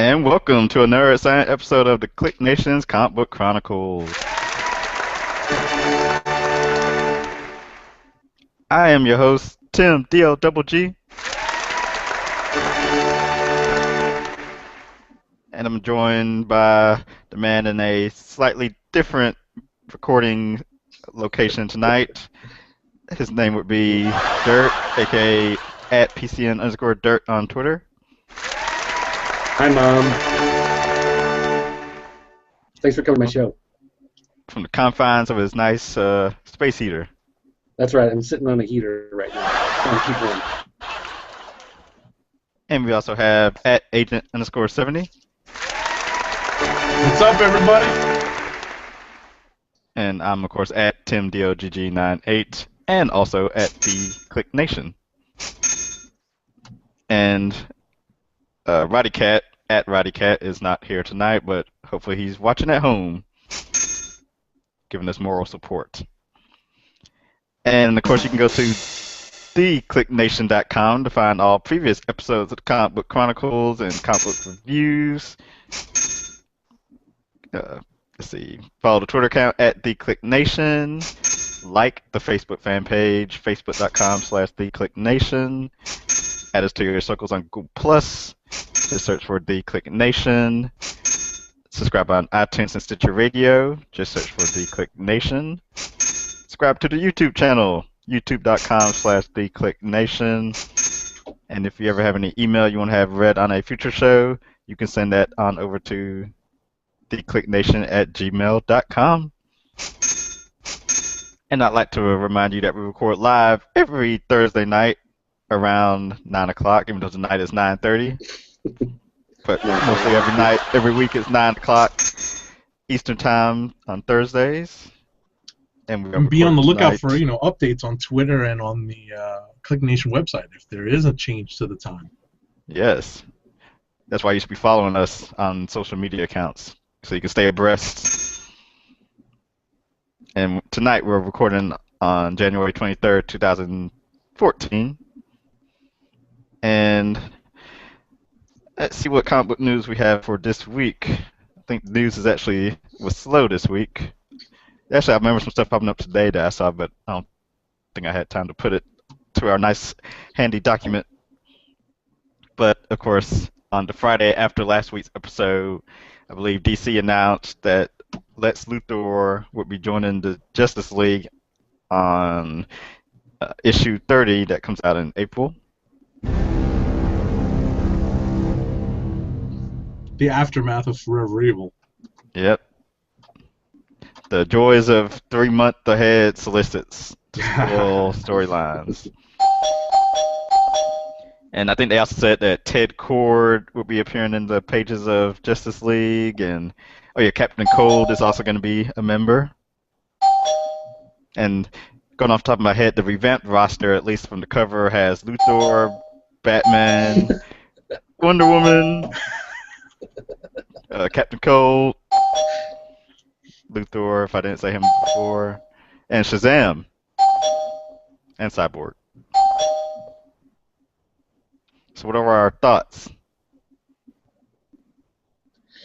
And welcome to another exciting episode of the Click Nation's Comic Book Chronicles. I am your host, Tim DLGG, and I'm joined by the man in a slightly different recording location tonight. His name would be Dirt, aka at PCN_Dirt on Twitter. Hi, Mom. Thanks for coming to my show. From the confines of his nice space heater. That's right. I'm sitting on a heater right now. Trying to keep warm. And we also have at Agent_70. What's up, everybody? And I'm, of course, at TimDOGG98, and also at the Click Nation. And Roddy Cat, at Roddy Cat, is not here tonight, but hopefully he's watching at home, giving us moral support. And, of course, you can go to theclicknation.com to find all previous episodes of the Comic Book Chronicles and comic book reviews. Let's see. Follow the Twitter account at theclicknation. Like the Facebook fan page, facebook.com/theclicknation. Add us to your circles on Google+. Just search for The Click Nation. Subscribe on iTunes and Stitcher Radio. Just search for The Click Nation. Subscribe to the YouTube channel, youtube.com/theclicknation. And if you ever have any email you want to have read on a future show, you can send that on over to theclicknation@gmail.com. And I'd like to remind you that we record live every Thursday night around 9 o'clock, even though tonight is 9:30. But mostly every night, every week is 9 o'clock Eastern Time on Thursdays. And be on the lookout for updates on Twitter and on the Click Nation website if there is a change to the time. Yes. That's why you should be following us on social media accounts so you can stay abreast. And tonight we're recording on January 23rd, 2014. And let's see what comic book news we have for this week. I think the news was slow this week. Actually, I remember some stuff popping up today that I saw, but I don't think I had time to put it to our nice, handy document. But, of course, on the Friday after last week's episode, I believe DC announced that Lex Luthor would be joining the Justice League on issue 30 that comes out in April. The aftermath of Forever Evil. Yep. The joys of 3 month ahead solicits to spoil storylines. And I think they also said that Ted Kord will be appearing in the pages of Justice League, and Captain Cold is also going to be a member. And going off the top of my head, the revamped roster, at least from the cover, has Luthor, Batman, Wonder Woman, Captain Cold, Luthor, if I didn't say him before, and Shazam, and Cyborg. So what are our thoughts?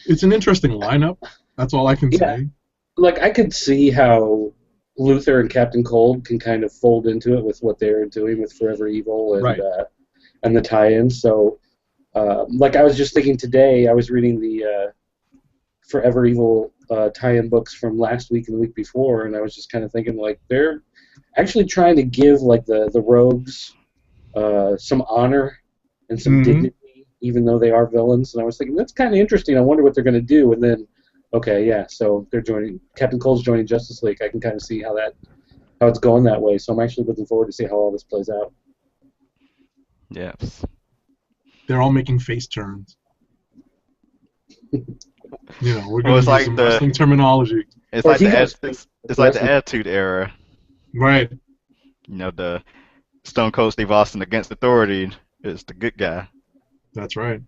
It's an interesting lineup. That's all I can say. Like, I could see how Luthor and Captain Cold can kind of fold into it with what they're doing with Forever Evil and Right. And the tie-ins. So, like I was just thinking today, I was reading the Forever Evil tie-in books from last week and the week before, and I was just kind of thinking, like, they're actually trying to give, like, the rogues some honor and some dignity, even though they are villains. And I was thinking, that's kind of interesting. I wonder what they're going to do. And then, so they're joining. Captain Cold's joining Justice League. I can kind of see how it's going that way. So I'm actually looking forward to see how all this plays out. Yes. They're all making face turns. We're going to use like some the wrestling terminology. It's Or like he the goes- it's like the Attitude Era. Right. The Stone Cold Steve Austin against authority is the good guy. That's right.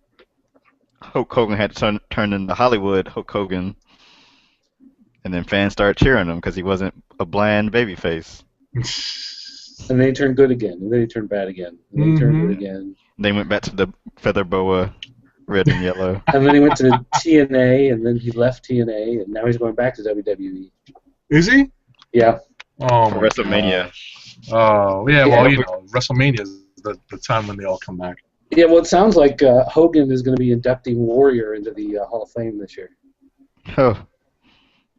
Hulk Hogan had to turn into Hollywood Hulk Hogan, and then fans started cheering him because he wasn't a bland babyface. And then he turned good again, and then he turned bad again, and then he turned good again. They went back to the feather boa red and yellow. And then he went to TNA, and then he left TNA, and now he's going back to WWE. Is he? Yeah. Oh, For my WrestleMania. gosh. Oh, yeah, Yeah, well, you know, WrestleMania is the time when they all come back. Yeah, well, it sounds like Hogan is going to be inducting Warrior into the Hall of Fame this year. Oh.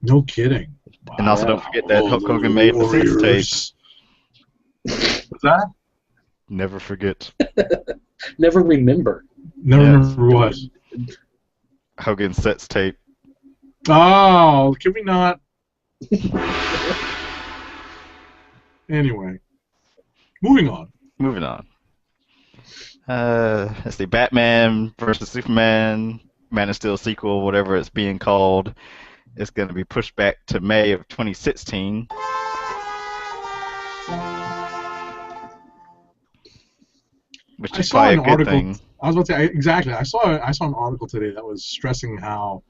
No kidding. Wow. And also don't forget that Hulk Hogan made the sex tape. What's that? Never forget. Never remember. Never remember what? Hogan's sex tape. Oh, can we not? Anyway. Moving on. Moving on. Let's see. Batman versus Superman, Man of Steel sequel, whatever it's being called, is going to be pushed back to May of 2016. Which is probably a good thing. I was about to say exactly. I saw an article today that was stressing how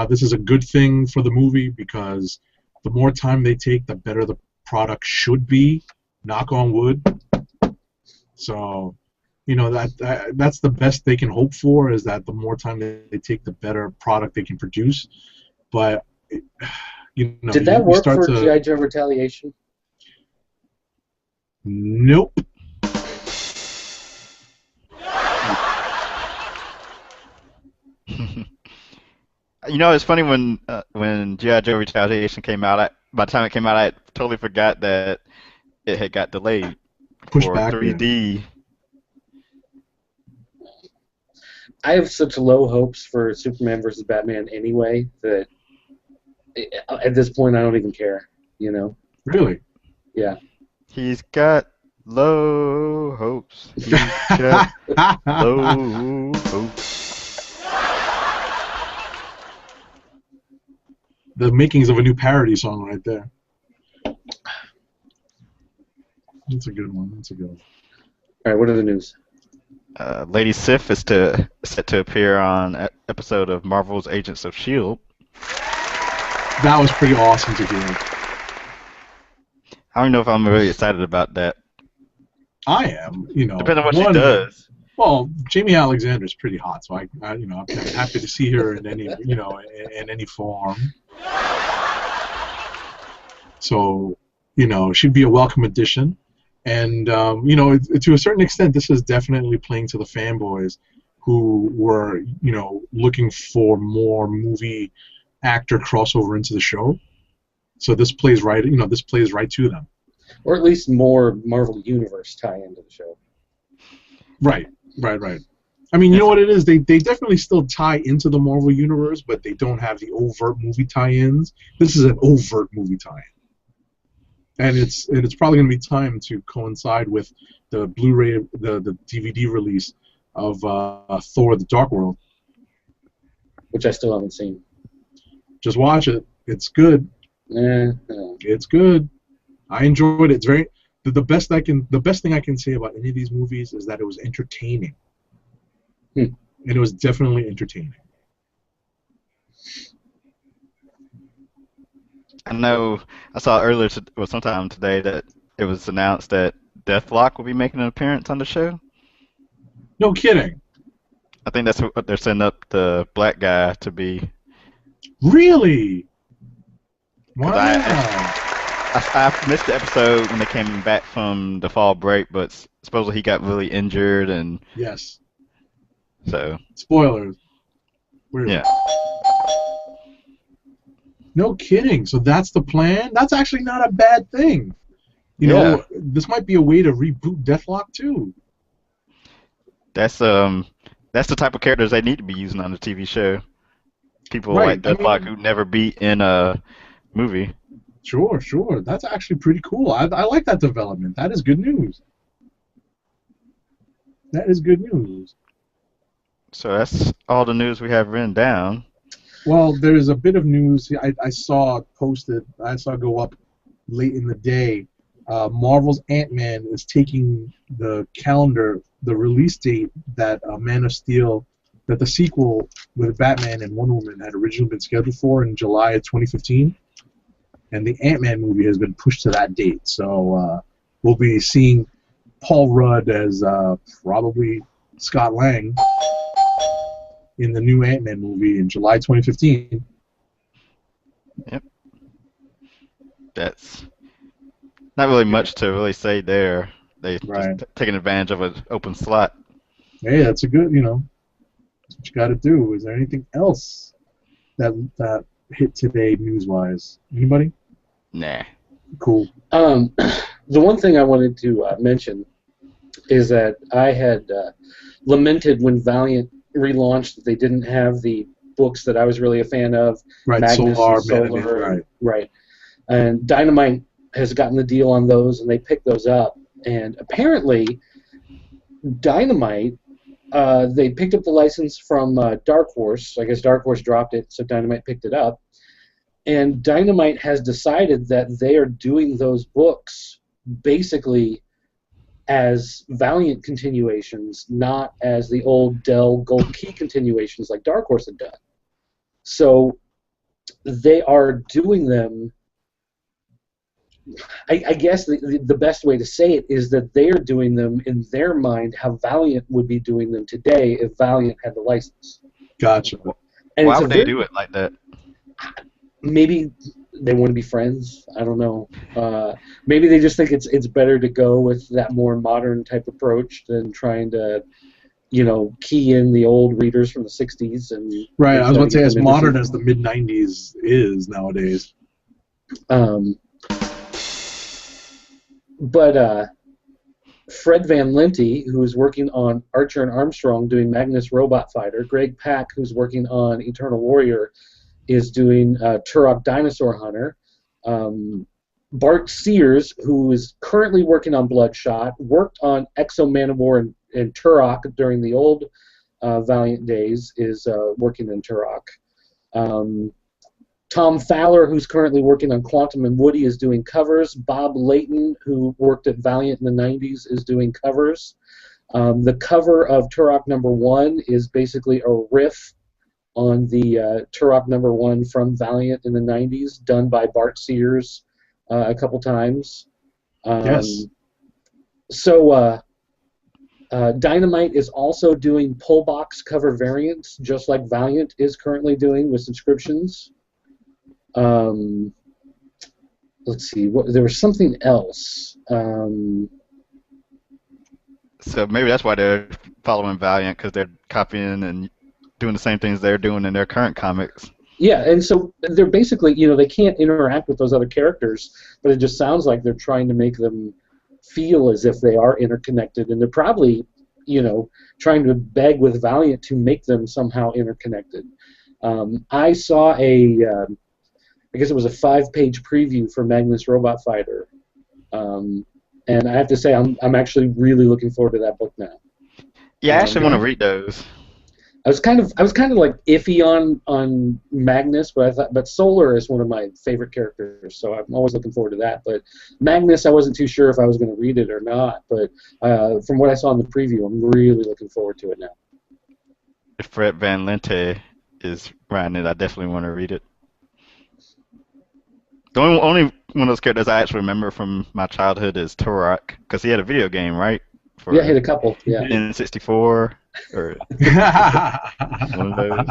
this is a good thing for the movie because the more time they take, the better the product should be. Knock on wood. So, you know, that's the best they can hope for, is that the more time they take, the better product they can produce. But, you know, did that work for G.I. Joe Retaliation? Nope. You know, it's funny when G.I. Joe Retaliation came out. By the time it came out, I totally forgot that it had got delayed for 3D. Yeah. I have such low hopes for Superman versus Batman anyway that at this point I don't even care. You know? Really? Yeah. He's got low hopes. He's got low hopes. The makings of a new parody song right there. That's a good one. That's a good one. All right, what are the news? Lady Sif is set to appear on an episode of Marvel's Agents of S.H.I.E.L.D. That was pretty awesome to hear. I don't know if I'm really excited about that. I am, you know. Depending on what she does. Well, Jamie Alexander's pretty hot, so I you know, I'm happy to see her in any, you know, in any form. So, you know, she'd be a welcome addition. And, you know, to a certain extent, this is definitely playing to the fanboys who were, you know, looking for more movie actor crossover into the show. So this plays right, you know, this plays right to them. Or at least more Marvel Universe tie into the show. Right. I mean, you know what it is? They definitely still tie into the Marvel Universe, but they don't have the overt movie tie-ins. This is an overt movie tie-in. And it's probably going to be time to coincide with the Blu-ray, the DVD release of Thor: The Dark World, which I still haven't seen. Just watch it. It's good. It's good. I enjoyed it. It's very the best thing I can say about any of these movies is that it was entertaining. And it was definitely entertaining. I know I saw earlier, sometime today, that it was announced that Deathlock will be making an appearance on the show. No kidding. I think that's what they're setting up the black guy to be. Really? Wow. I missed the episode when they came back from the fall break, but supposedly he got really injured and. Yes. So. Spoilers. Weird. Yeah. No kidding. So that's the plan? That's actually not a bad thing. You know, this might be a way to reboot Deathlock too. That's the type of characters they need to be using on the TV show. People like Deathlock who never beat in a movie. Sure. That's actually pretty cool. I like that development. That is good news. So that's all the news we have written down. Well, there's a bit of news I saw posted. I saw go up late in the day. Marvel's Ant-Man is taking the release date that Man of Steel, that the sequel with Batman and Wonder Woman had originally been scheduled for in July of 2015. And the Ant-Man movie has been pushed to that date. So we'll be seeing Paul Rudd as probably Scott Lang. in the new Ant-Man movie in July 2015. Yep. That's not really much to really say there. They just Right. taking advantage of an open slot. Hey, that's a good, that's what you got to do. Is there anything else that hit today news-wise? Anybody? Nah. Cool. The one thing I wanted to mention is that I had lamented when Valiant relaunched that they didn't have the books that I was really a fan of, Right, Magnus Solar, and Solar, Management, right. And Dynamite has gotten the deal on those, and they picked those up. And apparently, Dynamite, they picked up the license from Dark Horse. I guess Dark Horse dropped it, so Dynamite picked it up. And Dynamite has decided that they are doing those books basically as Valiant continuations, not as the old Dell Gold Key continuations like Dark Horse had done. So they are doing them. I guess the best way to say it is that they are doing them in their mind how Valiant would be doing them today if Valiant had the license. Gotcha. And Why it's would they do it like that? Maybe they want to be friends. I don't know. Maybe they just think it's better to go with that more modern type approach than trying to, key in the old readers from the '60s and. Right. And I was try about to say, get as them modern into as the mid '90s is nowadays. But Fred Van Lente, who's working on Archer and Armstrong doing Magnus Robot Fighter, Greg Pak, who's working on Eternal Warrior, is doing Turok Dinosaur Hunter. Bart Sears, who is currently working on Bloodshot, worked on Exo Manowar and Turok during the old Valiant days, is working in Turok. Tom Fowler, who's currently working on Quantum and Woody, is doing covers. Bob Layton, who worked at Valiant in the '90s, is doing covers. The cover of Turok #1 is basically a riff on the Turok #1 from Valiant in the '90s, done by Bart Sears a couple times. Yes. So Dynamite is also doing pull box cover variants, just like Valiant is currently doing with subscriptions. Let's see. There was something else. So maybe that's why they're following Valiant, because they're copying and doing the same things they're doing in their current comics. Yeah, and so they're basically, they can't interact with those other characters, but it just sounds like they're trying to make them feel as if they are interconnected, and they're probably, trying to beg with Valiant to make them somehow interconnected. I saw I guess it was a 5-page preview for Magnus Robot Fighter, and I have to say I'm actually really looking forward to that book now. Yeah, I actually want to read those. I was kind of like iffy on Magnus, but Solar is one of my favorite characters, so I'm always looking forward to that. But Magnus, I wasn't too sure if I was going to read it or not, but from what I saw in the preview, I'm really looking forward to it now. If Fred Van Lente is writing it, I definitely want to read it. The only one of those characters I actually remember from my childhood is Turok, because he had a video game, right? For Yeah, I hit a couple. Yeah. N64 or one of those.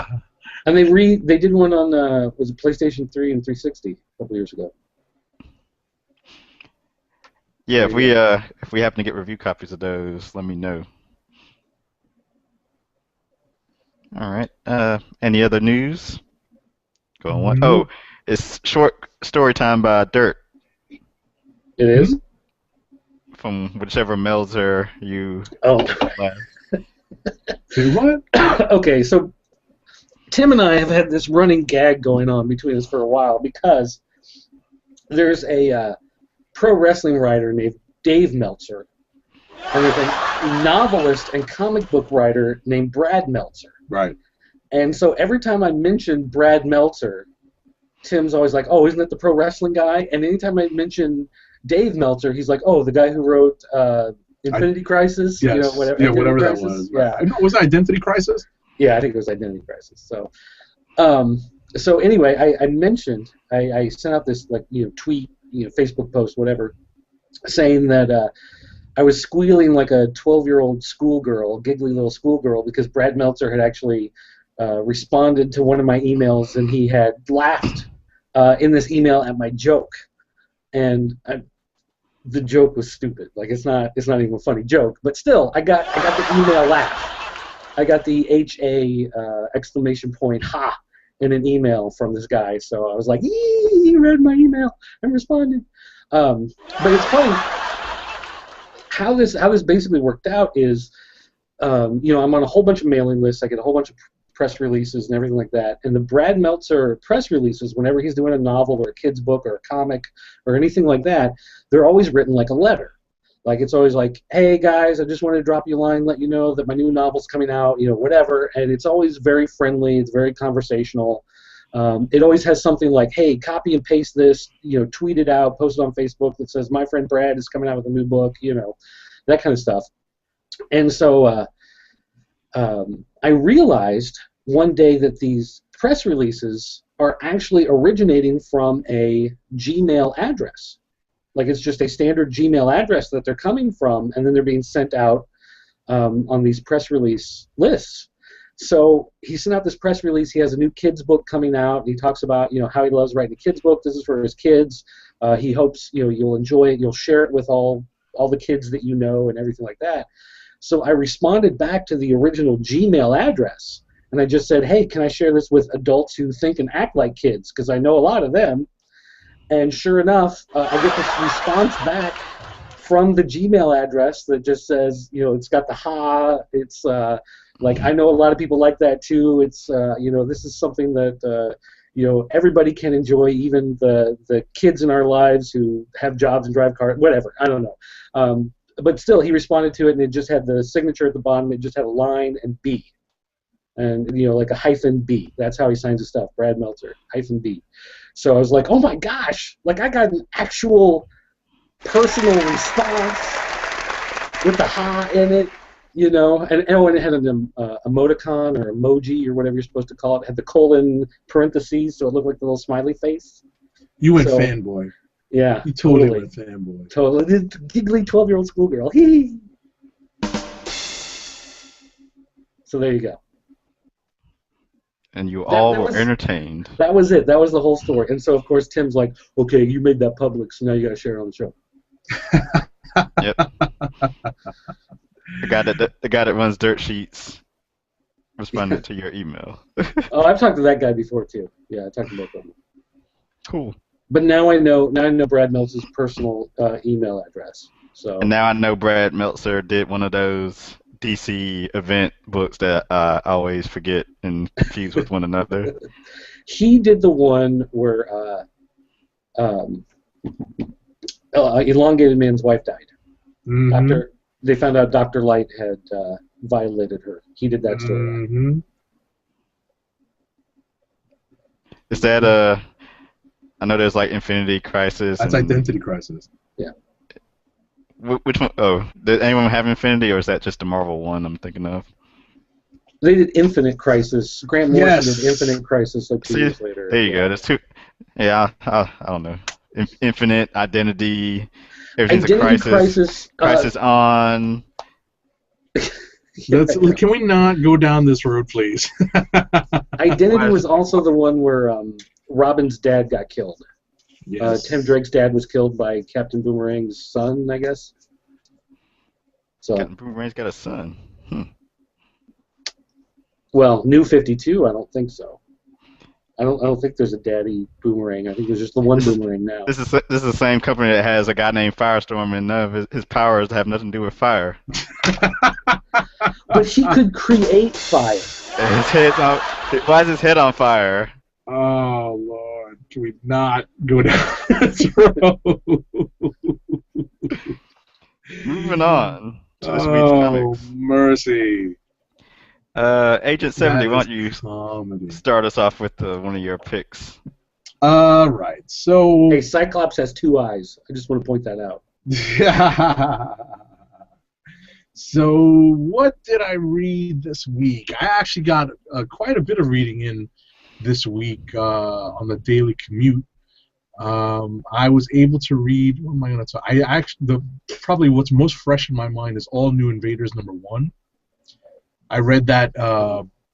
And they did one on was it PlayStation 3 and 360 a couple years ago. Yeah, if we happen to get review copies of those, let me know. All right. Any other news? Go on. Oh, it's short story time by Dirt. It is? From whichever Meltzer you. Oh. Say what? Okay, so Tim and I have had this running gag going on between us for a while because there's a pro wrestling writer named Dave Meltzer, and there's a novelist and comic book writer named Brad Meltzer. Right. And so every time I mention Brad Meltzer, Tim's always like, "Oh, isn't that the pro wrestling guy?" And anytime I mention Dave Meltzer, he's like, "Oh, the guy who wrote Infinity Crisis." Yes. Whatever. Yeah, whatever Crisis. that was. Yeah. Was it Identity Crisis? Yeah, I think it was Identity Crisis. So anyway, I mentioned I sent out this tweet, Facebook post, whatever, saying that I was squealing like a 12-year-old schoolgirl, giggly little schoolgirl, because Brad Meltzer had actually responded to one of my emails, and he had laughed in this email at my joke, and the joke was stupid. Like it's not even a funny joke, but still, I got the email laugh. I got the exclamation point ha in an email from this guy, so I was like, "Yee, he read my email and responded." But it's funny how this basically worked out is, I'm on a whole bunch of mailing lists. I get a whole bunch of press releases and everything like that. And the Brad Meltzer press releases, whenever he's doing a novel or a kid's book or a comic or anything like that, they're always written like a letter. Like it's always like, "Hey guys, I just wanted to drop you a line, let you know that my new novel's coming out," whatever. And it's always very friendly. It's very conversational. It always has something like, "Hey, copy and paste this, tweet it out, post it on Facebook that says my friend Brad is coming out with a new book," that kind of stuff. And so I realized one day that these press releases are actually originating from a Gmail address. Like it's just a standard Gmail address that they're coming from, and then they're being sent out on these press release lists. So he sent out this press release. He has a new kids book coming out. And he talks about how he loves writing a kids book. This is for his kids. He hopes you'll enjoy it. You'll share it with all the kids that you know and everything like that. So I responded back to the original Gmail address, and I just said, "Hey, can I share this with adults who think and act like kids? Because I know a lot of them." And sure enough, I get this response back from the Gmail address that just says, it's got the ha. It's like, "I know a lot of people like that too. It's this is something that everybody can enjoy, even the kids in our lives who have jobs and drive cars, whatever. I don't know." But still, he responded to it, and it just had the signature at the bottom. It just had a line and B, and like a hyphen B. That's how he signs his stuff, Brad Meltzer, hyphen B. So I was like, "Oh my gosh!" Like I got an actual personal response with the ha in it, and it had an emoticon or emoji or whatever you're supposed to call it. It had the colon parentheses, so it looked like the little smiley face. You went fanboy. Yeah, you totally went fanboy. Totally, giggly 12-year-old schoolgirl. Hee. So there you go. And you all were entertained. That was it. That was the whole story. And so, of course, Tim's like, "Okay, you made that public, so now you got to share it on the show." Yep. The guy that runs Dirt Sheets responded to your email. Oh, I've talked to that guy before too. Yeah, I talked to both of them. Cool. But now I know Brad Meltzer's personal email address. So. And now I know Brad Meltzer did one of those DC event books that I always forget and confuse with one another. He did the one where elongated man's wife died. Mm-hmm. They found out Dr. Light had violated her. He did that story. Mm-hmm. Is that I know there's like Infinity Crisis. That's Identity Crisis. Yeah. Which one? Oh, did anyone have Infinity, or is that just the Marvel one I'm thinking of? They did Infinite Crisis. Grant Morrison did Infinite Crisis like 2 years later. There you go. There's two. Yeah, I don't know. Infinite Identity. Everything's Identity a crisis. Crisis on. Can we not go down this road, please? Identity was also the one where Robin's dad got killed. Yes. Tim Drake's dad was killed by Captain Boomerang's son, I guess. So. Captain Boomerang's got a son. Well, New 52, I don't think so. I don't think there's a daddy Boomerang. I think there's just the one Boomerang now. This is the same company that has a guy named Firestorm, and none of his powers have nothing to do with fire. But he could create fire. And his head's on. Why is his head on fire? Oh Lord, can we not go down this road? Moving on to this week's comics. Mercy. Agent 70, why don't you start us off with one of your picks? Right. So. Hey, Cyclops has 2 eyes. I just want to point that out. So, what did I read this week? I actually got quite a bit of reading in this week on the daily commute. I was able to read. What am I going to talk? Probably what's most fresh in my mind is All New Invaders #1. I read that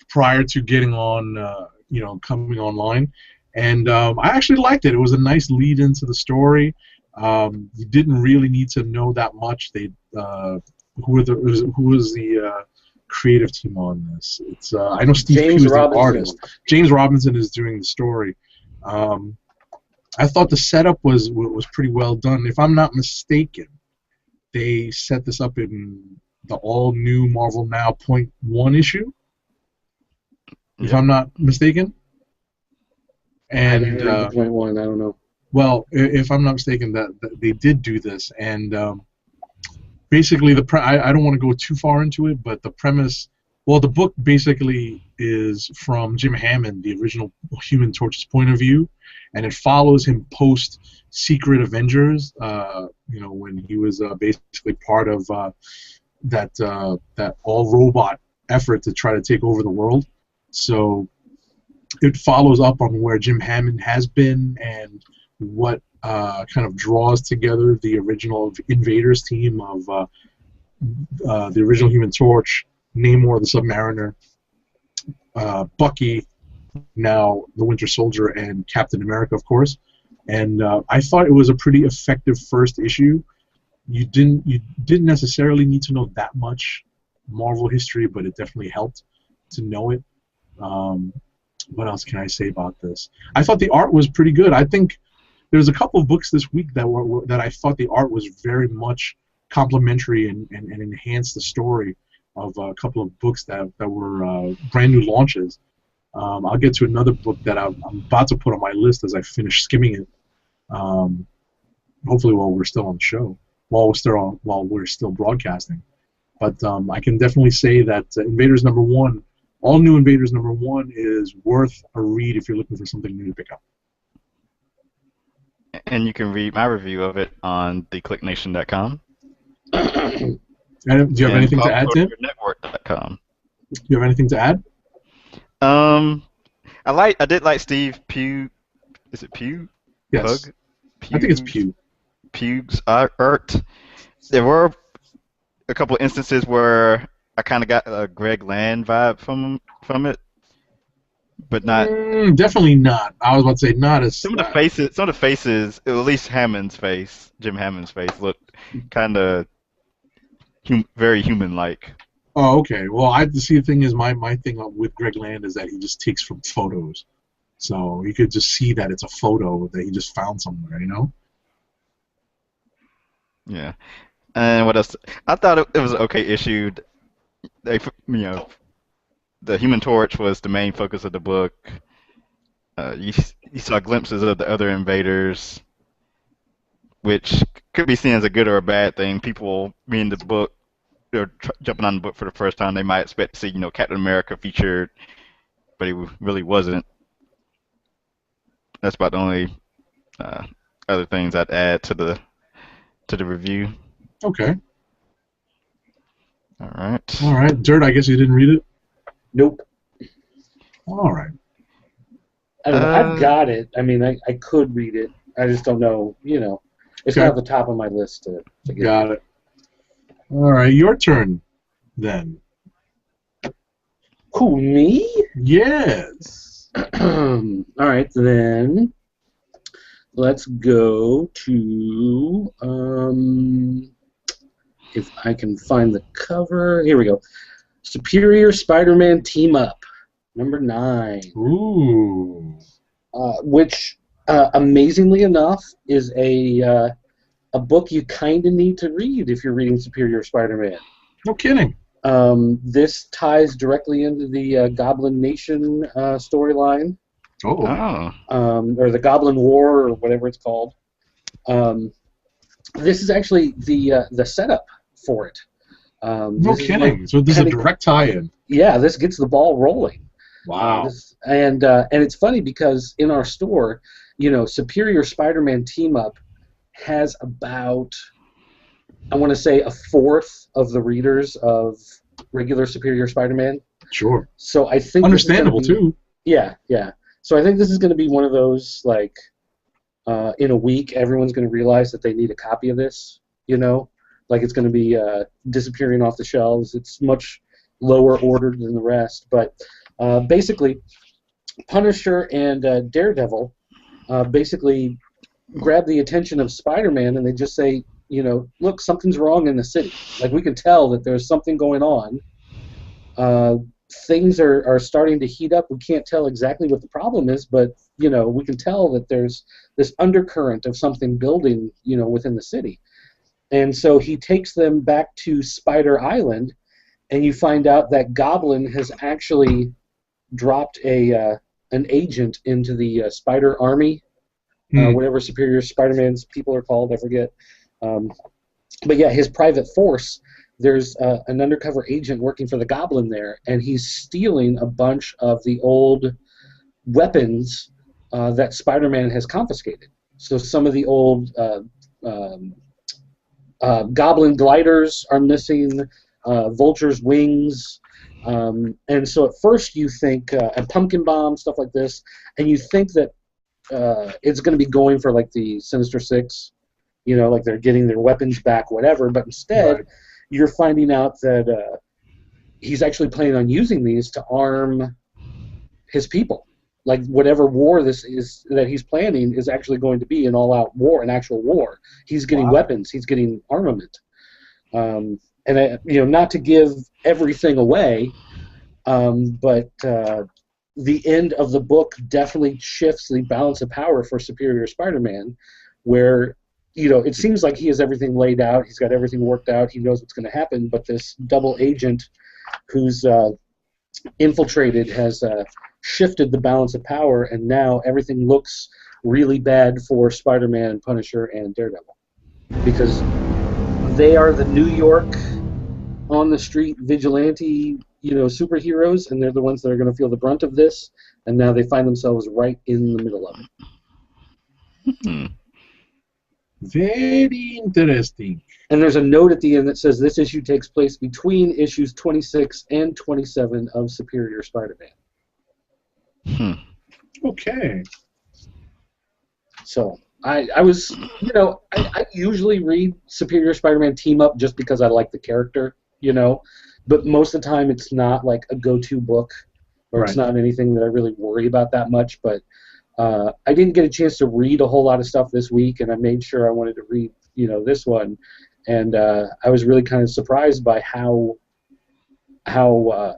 prior to getting on, coming online, and I actually liked it. It was a nice lead into the story. You didn't really need to know that much. Who was the creative team on this? It's I know Steve Pugh is the artist. James Robinson is doing the story. I thought the setup was pretty well done. If I'm not mistaken, they set this up in the all-new Marvel Now .1 issue, if I'm not mistaken. And I didn't read the .1. I don't know. Well, if I'm not mistaken, that they did do this, and basically I don't want to go too far into it, but the premise. Well, the book basically is from Jim Hammond, the original Human Torch's point of view, and it follows him post Secret Avengers. When he was basically part of that all robot effort to try to take over the world. So it follows up on where Jim Hammond has been and what kind of draws together the original Invaders team of the original Human Torch, Namor the Submariner, Bucky, now the Winter Soldier, and Captain America, of course. And I thought it was a pretty effective first issue. You didn't necessarily need to know that much Marvel history, but it definitely helped to know it. What else can I say about this? I thought the art was pretty good. I think there's a couple of books this week that I thought the art was very much complimentary and enhanced the story of a couple of books that were brand new launches. I'll get to another book that I'm about to put on my list as I finish skimming it. Hopefully, while we're still on the show, while we're still broadcasting. But I can definitely say that Invaders #1, all new Invaders #1, is worth a read if you're looking for something new to pick up. And you can read my review of it on theclicknation.com. Do you have anything to add, Tim? Network.com. Do you have anything to add? I did like Steve Pugh. Is it Pugh? Yes. Pug? I think it's Pugh. Pugh's art. There were a couple instances where I kind of got a Greg Land vibe from it, but not. Definitely not. I was about to say not as. Some of the faces, at least Hammond's face, Jim Hammond's face, looked kind of very human-like. Oh, okay. Well, the thing is, my thing with Greg Land is that he just takes from photos, so you could just see that it's a photo that he just found somewhere, you know. Yeah. And what else? I thought it was an okay issue. The Human Torch was the main focus of the book. You saw glimpses of the other invaders, which could be seen as a good or a bad thing. People reading the book, or jumping on the book for the first time, they might expect to see, Captain America featured, but he really wasn't. That's about the only other things I'd add to the review. Okay. All right. All right. Dirt, I guess you didn't read it? Nope. All right. I don't know. I've got it. I mean, I could read it. I just don't know, It's not at the top of my list to get. Got it. All right. Your turn, then. Who, me? Yes. All right, then. Let's go to, if I can find the cover. Here we go. Superior Spider-Man Team Up, #9. Ooh. Which, amazingly enough, is a book you kind of need to read if you're reading Superior Spider-Man. No kidding. This ties directly into the Goblin Nation storyline. Oh. Or the Goblin War, or whatever it's called. This is actually the setup for it. No kidding. So this is a direct tie-in. Yeah, this gets the ball rolling. Wow. And it's funny because in our store, Superior Spider-Man Team Up has about, I want to say, a fourth of the readers of regular Superior Spider-Man. Sure. So I think understandable too. Yeah, yeah. So I think this is going to be one of those, like, in a week, everyone's going to realize that they need a copy of this, Like, it's going to be disappearing off the shelves. It's much lower ordered than the rest. But Basically, Punisher and Daredevil basically grab the attention of Spider-Man, and they just say, look, something's wrong in the city. Like, we can tell that there's something going on. Things are starting to heat up. We can't tell exactly what the problem is, but, we can tell that there's this undercurrent of something building, within the city. And so he takes them back to Spider Island, and you find out that Goblin has actually dropped an agent into the Spider Army, whatever Superior Spider-Man's people are called, I forget. But yeah, his private force, there's an undercover agent working for the Goblin there, and he's stealing a bunch of the old weapons that Spider-Man has confiscated. So some of the old Goblin gliders are missing, Vulture's wings, and so at first you think a pumpkin bomb, stuff like this, and you think that it's going to be going for like the Sinister Six, like they're getting their weapons back, whatever. But instead, you're finding out that he's actually planning on using these to arm his people. Like whatever war this is that he's planning is actually going to be an all-out war, an actual war. He's getting weapons, he's getting armament, and not to give everything away, but the end of the book definitely shifts the balance of power for Superior Spider-Man, where it seems like he has everything laid out, he's got everything worked out, he knows what's going to happen, but this double agent who's infiltrated has shifted the balance of power, and now everything looks really bad for Spider-Man, Punisher, and Daredevil, because they are the New York on-the-street vigilante, superheroes, and they're the ones that are going to feel the brunt of this, and now they find themselves right in the middle of it. Very interesting. And there's a note at the end that says this issue takes place between issues 26 and 27 of Superior Spider-Man. Okay. So I was, I usually read Superior Spider-Man team up just because I like the character, but most of the time it's not like a go-to book, or it's not anything that I really worry about that much. But I didn't get a chance to read a whole lot of stuff this week, and I made sure I wanted to read, this one, and I was really kind of surprised by how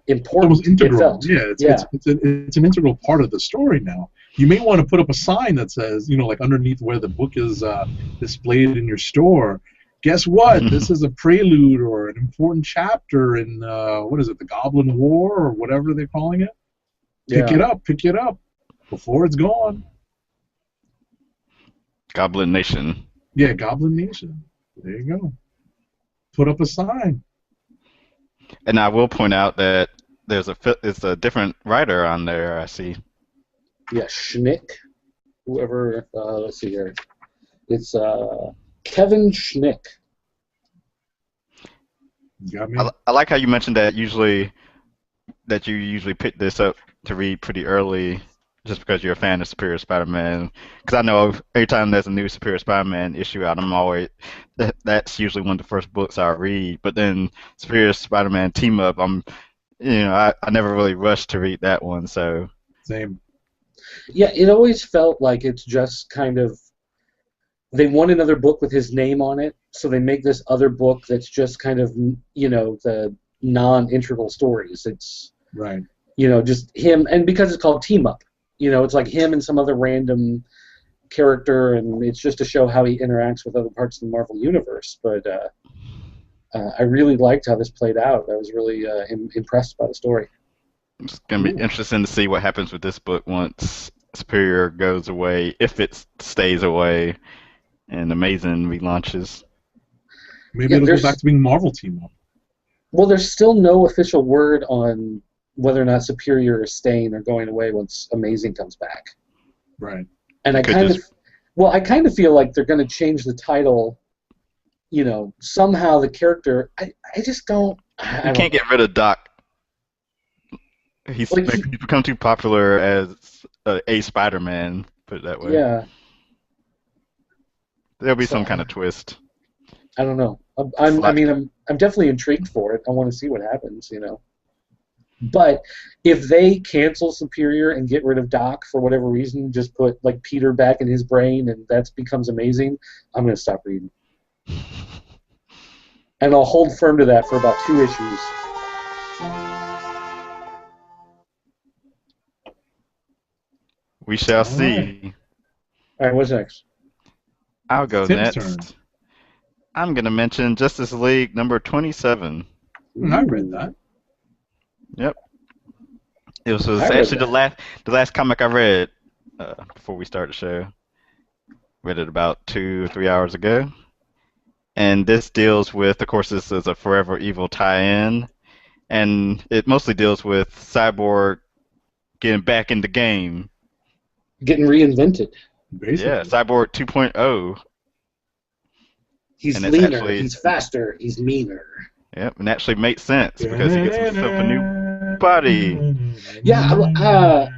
important it felt. Yeah, it's an integral part of the story now. You may want to put up a sign that says, like underneath where the book is displayed in your store, guess what? This is a prelude or an important chapter in, what is it, the Goblin War or whatever they're calling it? Pick it up before it's gone. Goblin Nation. Yeah, Goblin Nation. There you go. Put up a sign. And I will point out that it's a different writer on there, I see. Yeah, Schnick. Whoever, let's see here. It's Kevin Schnick. You got me? I like how you mentioned that you usually pick this up to read pretty early just because you're a fan of Superior Spider-Man. Because I know every time there's a new Superior Spider-Man issue out, that's usually one of the first books I read. But then Superior Spider-Man Team Up, I never really rushed to read that one. So same. Yeah, it always felt like it's just kind of, they want another book with his name on it, so they make this other book that's just kind of, the non-integral stories. It's right. Just him, and because it's called Team Up, it's like him and some other random character, and it's just to show how he interacts with other parts of the Marvel Universe. But I really liked how this played out. I was really impressed by the story. It's going to be interesting to see what happens with this book once Superior goes away, if it stays away, and Amazing relaunches. Maybe it'll go back to being Marvel Team Up. Well, there's still no official word on whether or not Superior is staying or going away once Amazing comes back. Right. And I kind of feel like they're going to change the title. Somehow the character. I just don't. You can't get rid of Doc. He's become too popular as a Spider-Man. Put it that way. Yeah. There'll be some kind of twist. I don't know. I'm definitely intrigued for it. I want to see what happens. But if they cancel Superior and get rid of Doc for whatever reason, just put like Peter back in his brain, and that becomes amazing, I'm going to stop reading. And I'll hold firm to that for about 2 issues. We shall All see. All right, what's next? I'll go Tim's next. turn. I'm going to mention Justice League number 27. I read that. Yep. It was I read actually that. the last comic I read before we started the show. Read it about 2 or 3 hours ago. And this deals with, of course, this is a Forever Evil tie-in, and it mostly deals with Cyborg getting back in the game. Getting reinvented. Basically. Yeah, Cyborg 2.0. He's And it's leaner, actually- he's faster, he's meaner. Yep, and actually makes sense because he gets himself a new body. Yeah,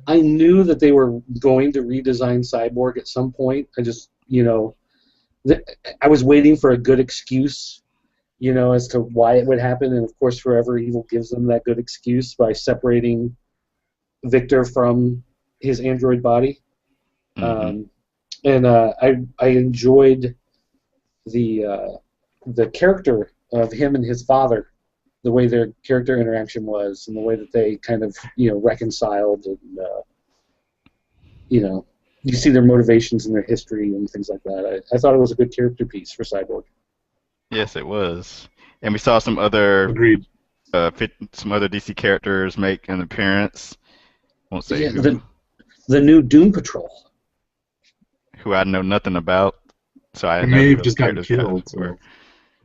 I knew that they were going to redesign Cyborg at some point. I just, I was waiting for a good excuse, as to why it would happen. And, of course, Forever Evil gives them that good excuse by separating Victor from his android body. Mm-hmm. I enjoyed the character of him and his father, the way their character interaction was, and the way that they kind of reconciled, and you see their motivations and their history and things like that. I thought it was a good character piece for Cyborg. Yes, it was. And we saw some other Agreed. some other DC characters make an appearance. Won't say Yeah, who. The new Doom Patrol. Who I know nothing about, so I He know may who have those just gotten characters killed. were. So.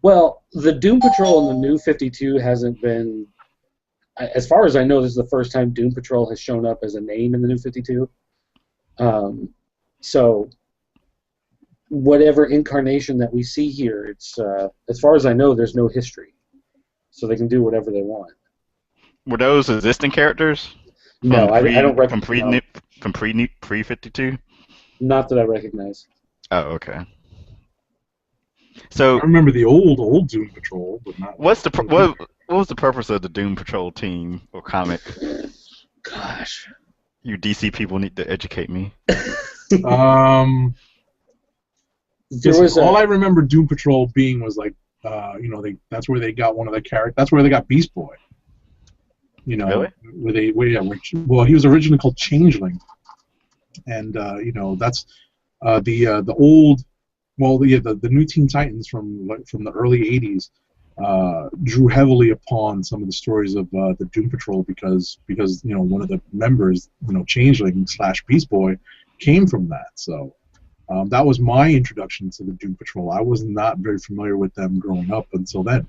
Well, the Doom Patrol in the new 52 hasn't been, as far as I know, this is the first time Doom Patrol has shown up as a name in the new 52. So whatever incarnation that we see here, it's as far as I know, there's no history, so they can do whatever they want. Were those existing characters? No, I don't from recognize. pre 52. Not that I recognize. Oh, okay. So I remember the old Doom Patrol, but not. what was the purpose of the Doom Patrol team or comic? Gosh. You DC people need to educate me. All I remember Doom Patrol being was like, that's where they got one of the characters. That's where they got Beast Boy. Really? Well, he was originally called Changeling, and that's the old. Well, the new Teen Titans from the early '80s drew heavily upon some of the stories of the Doom Patrol because one of the members, Changeling / Beast Boy, came from that. So that was my introduction to the Doom Patrol. I was not very familiar with them growing up until then.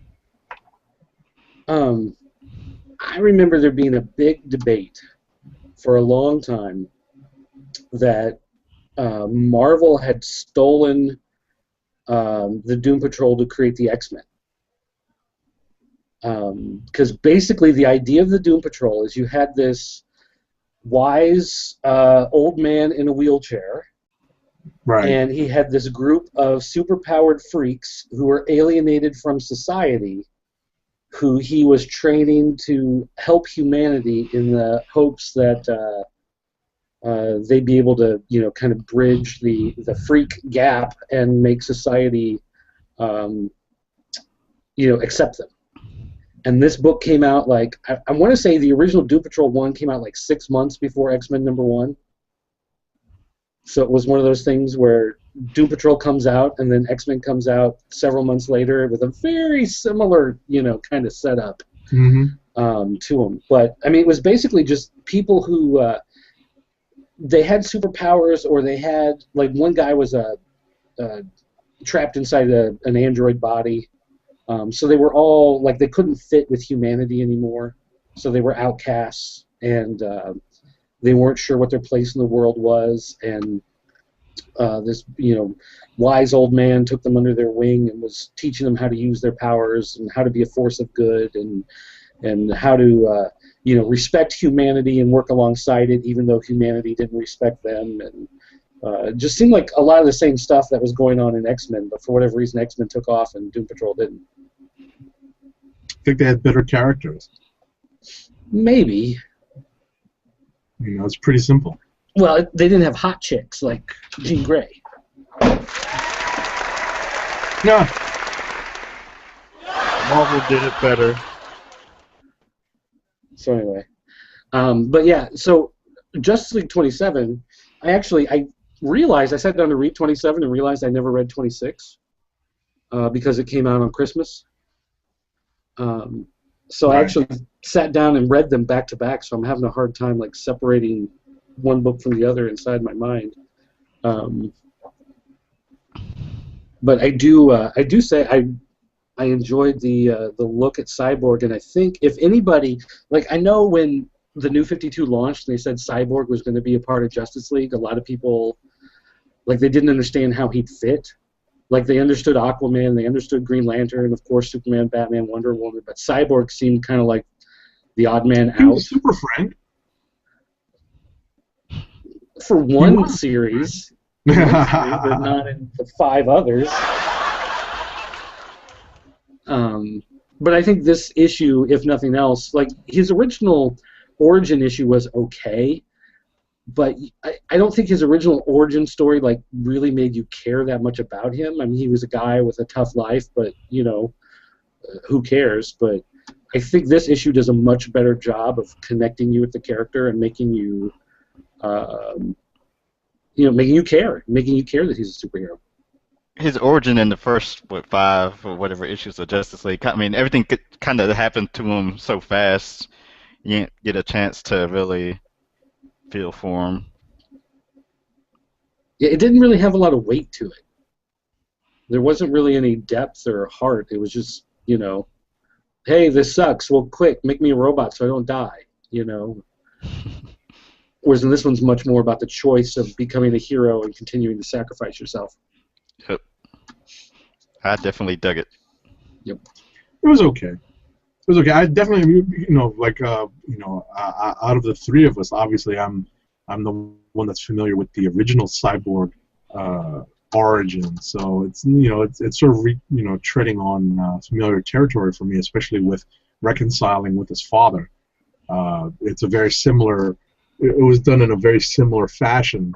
I remember there being a big debate for a long time that Marvel had stolen the Doom Patrol to create the X-Men. Because basically the idea of the Doom Patrol is you had this wise old man in a wheelchair, Right. and he had this group of superpowered freaks who were alienated from society, who he was training to help humanity in the hopes that they'd be able to, kind of bridge the freak gap and make society, accept them. And this book came out I want to say the original Doom Patrol 1 came out 6 months before X-Men #1. So it was one of those things where Doom Patrol comes out and then X-Men comes out several months later with a very similar, kind of setup to them. But, I mean, it was basically just people who, they had superpowers, or they had, one guy was trapped inside an android body. So they were all, they couldn't fit with humanity anymore. So they were outcasts, and they weren't sure what their place in the world was. And this, wise old man took them under their wing and was teaching them how to use their powers and how to be a force of good, and how to, respect humanity and work alongside it, even though humanity didn't respect them. And it just seemed like a lot of the same stuff that was going on in X-Men, but for whatever reason, X-Men took off and Doom Patrol didn't. I think they had better characters. Maybe. You know, it's pretty simple. Well, they didn't have hot chicks like Jean Grey. Yeah. Marvel did it better. So anyway, but yeah, so Justice League 27, I realized, I sat down to read 27 and realized I never read 26 because it came out on Christmas. So I actually sat down and read them back to back, so I'm having a hard time like separating one book from the other inside my mind. But I do say I enjoyed the look at Cyborg, and I think if anybody, like, I know when the New 52 launched and they said Cyborg was going to be a part of Justice League, a lot of people, like, they didn't understand how he'd fit. Like, they understood Aquaman, they understood Green Lantern, of course Superman, Batman, Wonder Woman, but Cyborg seemed kind of like the odd man out. He was Super Friend. For one series, but not in the 5 others. But I think this issue, if nothing else, like his original origin issue was okay, but I don't think his original origin story like really made you care that much about him. I mean, he was a guy with a tough life, but you know, who cares? But I think this issue does a much better job of connecting you with the character and making you, making you care that he's a superhero. His origin in the first 5 or whatever issues of Justice League, I mean, everything kind of happened to him so fast. You didn't get a chance to really feel for him. Yeah, it didn't really have a lot of weight to it. There wasn't really any depth or heart. It was just, you know, hey, this sucks. Well, quick, make me a robot so I don't die. You know. Whereas in this one's much more about the choice of becoming a hero and continuing to sacrifice yourself. Yep. I definitely dug it. Yep. It was okay. It was okay. I definitely, out of the 3 of us, obviously, I'm the one that's familiar with the original Cyborg origin. So it's it's sort of treading on familiar territory for me, especially with reconciling with his father. It's a very similar. It was done in a very similar fashion.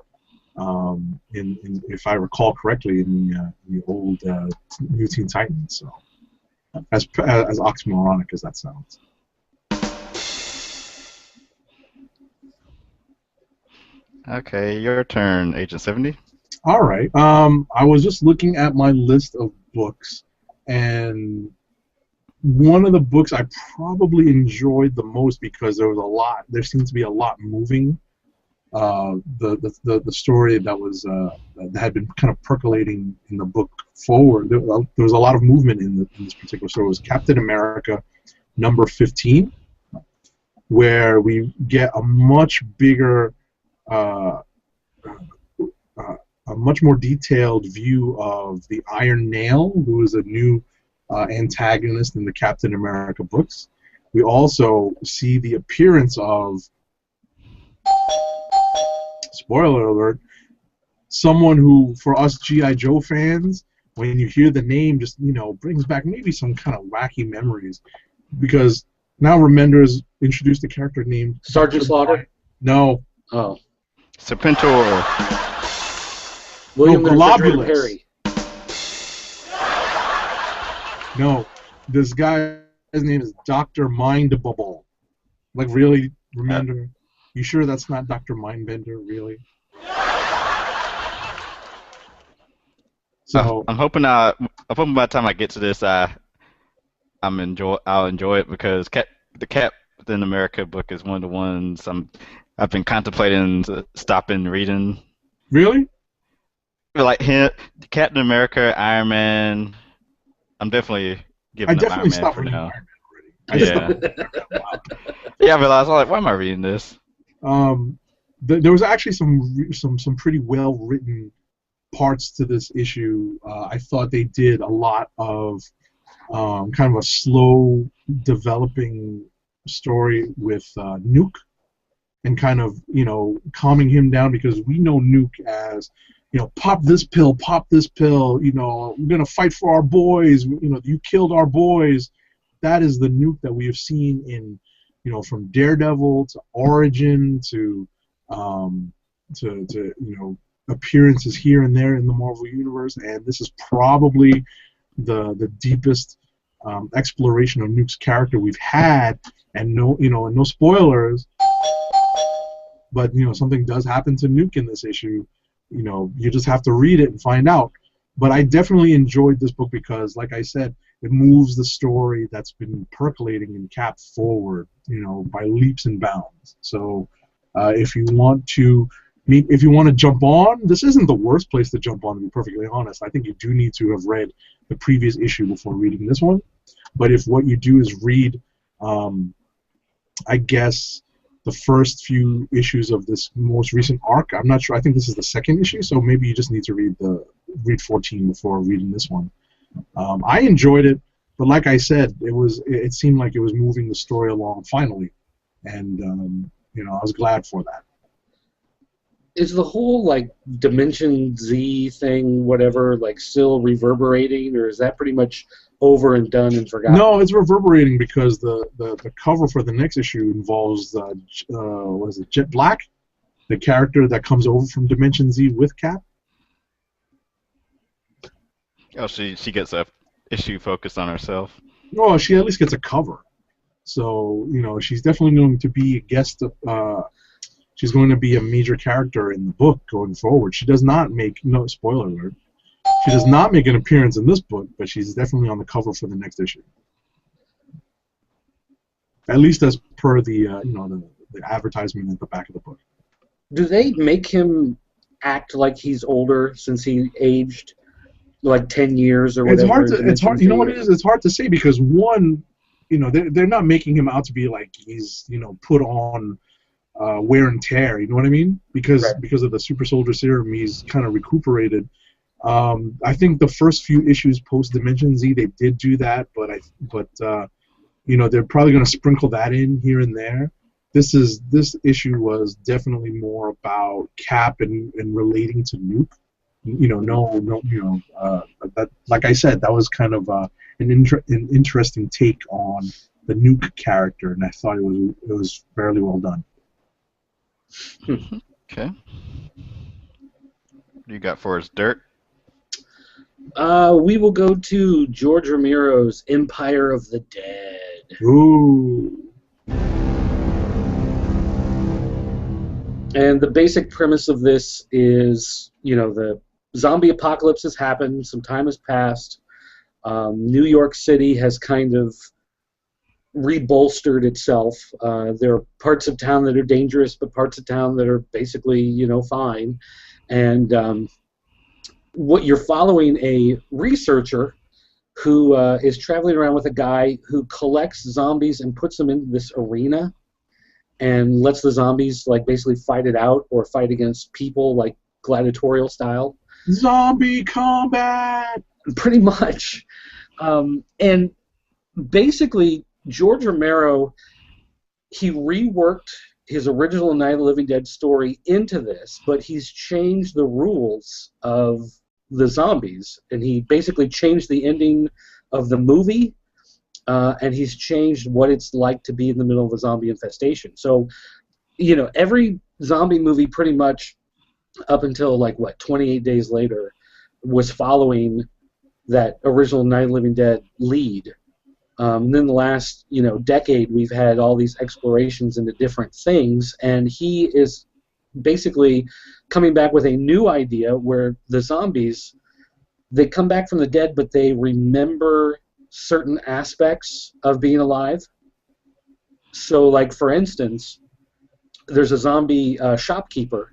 If I recall correctly, in the old New Teen Titans. So, as oxymoronic as that sounds. Okay, your turn, Agent 70. All right. I was just looking at my list of books, and one of the books I probably enjoyed the most because there seemed to be a lot moving. The story that had been kind of percolating in the book forward. There was a lot of movement in this particular story. It was Captain America number 15, where we get a much bigger, a much more detailed view of the Iron Nail, who is a new antagonist in the Captain America books. We also see the appearance of, spoiler alert, someone who, for us G.I. Joe fans, when you hear the name, just brings back maybe some kind of wacky memories, because now Remender's introduced a character named Sergeant Slaughter. No. Oh. Serpentor. William Globulus. Perry. No, this guy's name is Dr. Mindbubble. Like, really, Remender? You sure that's not Dr. Mindbender, really? So I'm hoping by the time I get to this, I'll enjoy it, because the Captain America book is one of the ones I've been contemplating stopping reading. Really? Like Captain America, Iron Man. I'm definitely giving up Iron Man for now. Yeah. Yeah, but I was like, why am I reading this? There was actually some pretty well written parts to this issue. I thought they did a lot of kind of a slow developing story with Nuke, and kind of calming him down, because we know Nuke as pop this pill, we're gonna fight for our boys, you killed our boys. That is the Nuke that we have seen in from Daredevil to Origin to appearances here and there in the Marvel universe, and this is probably the deepest exploration of Nuke's character we've had. And no spoilers, but something does happen to Nuke in this issue. You just have to read it and find out. But I definitely enjoyed this book because, like I said, it moves the story that's been percolating in Cap forward, by leaps and bounds. So if you want to jump on, this isn't the worst place to jump on, to be perfectly honest. I think you do need to have read the previous issue before reading this one. But if what you do is read, I guess, the first few issues of this most recent arc, I'm not sure. I think this is the second issue, so maybe you just need to read 14 before reading this one. I enjoyed it, but like I said, it seemed like it was moving the story along finally, and I was glad for that. Is the whole Dimension Z thing, whatever, still reverberating, or is that pretty much over and done and forgotten? No, it's reverberating because the cover for the next issue involves what is it, Jet Black, the character that comes over from Dimension Z with Cap. Oh, she gets a issue focused on herself. Oh, she at least gets a cover. So she's definitely going to be a guest. She's going to be a major character in the book going forward. She does not make, no spoiler alert, she does not make an appearance in this book, but she's definitely on the cover for the next issue. At least as per the the advertisement at the back of the book. Do they make him act like he's older since he aged 10 years or whatever? It's hard. You know what it is? It's hard to say because one, they're not making him out to be like he's put on wear and tear, you know what I mean? Because of the super soldier serum, he's kind of recuperated. I think the first few issues post Dimension Z, they did do that, but they're probably going to sprinkle that in here and there. This issue was definitely more about Cap and relating to Nuke. That, like I said, that was kind of an interesting take on the Nuke character, and I thought it was fairly well done. Okay. What do you got for us, Dirt? We will go to George Romero's Empire of the Dead. Ooh. And the basic premise of this is, the zombie apocalypse has happened, some time has passed, New York City has kind of rebolstered itself. There are parts of town that are dangerous, but parts of town that are basically, fine. And what you're following a researcher who is traveling around with a guy who collects zombies and puts them into this arena and lets the zombies basically fight it out or fight against people gladiatorial style. Zombie combat! Pretty much. And basically, George Romero, he reworked his original Night of the Living Dead story into this, but he's changed the rules of the zombies, and he basically changed the ending of the movie, and he's changed what it's like to be in the middle of a zombie infestation. So, every zombie movie pretty much up until 28 days later was following that original Night of the Living Dead lead. Then the last decade we've had all these explorations into different things, and he is basically coming back with a new idea where the zombies, they come back from the dead, but they remember certain aspects of being alive. So, for instance, there's a zombie shopkeeper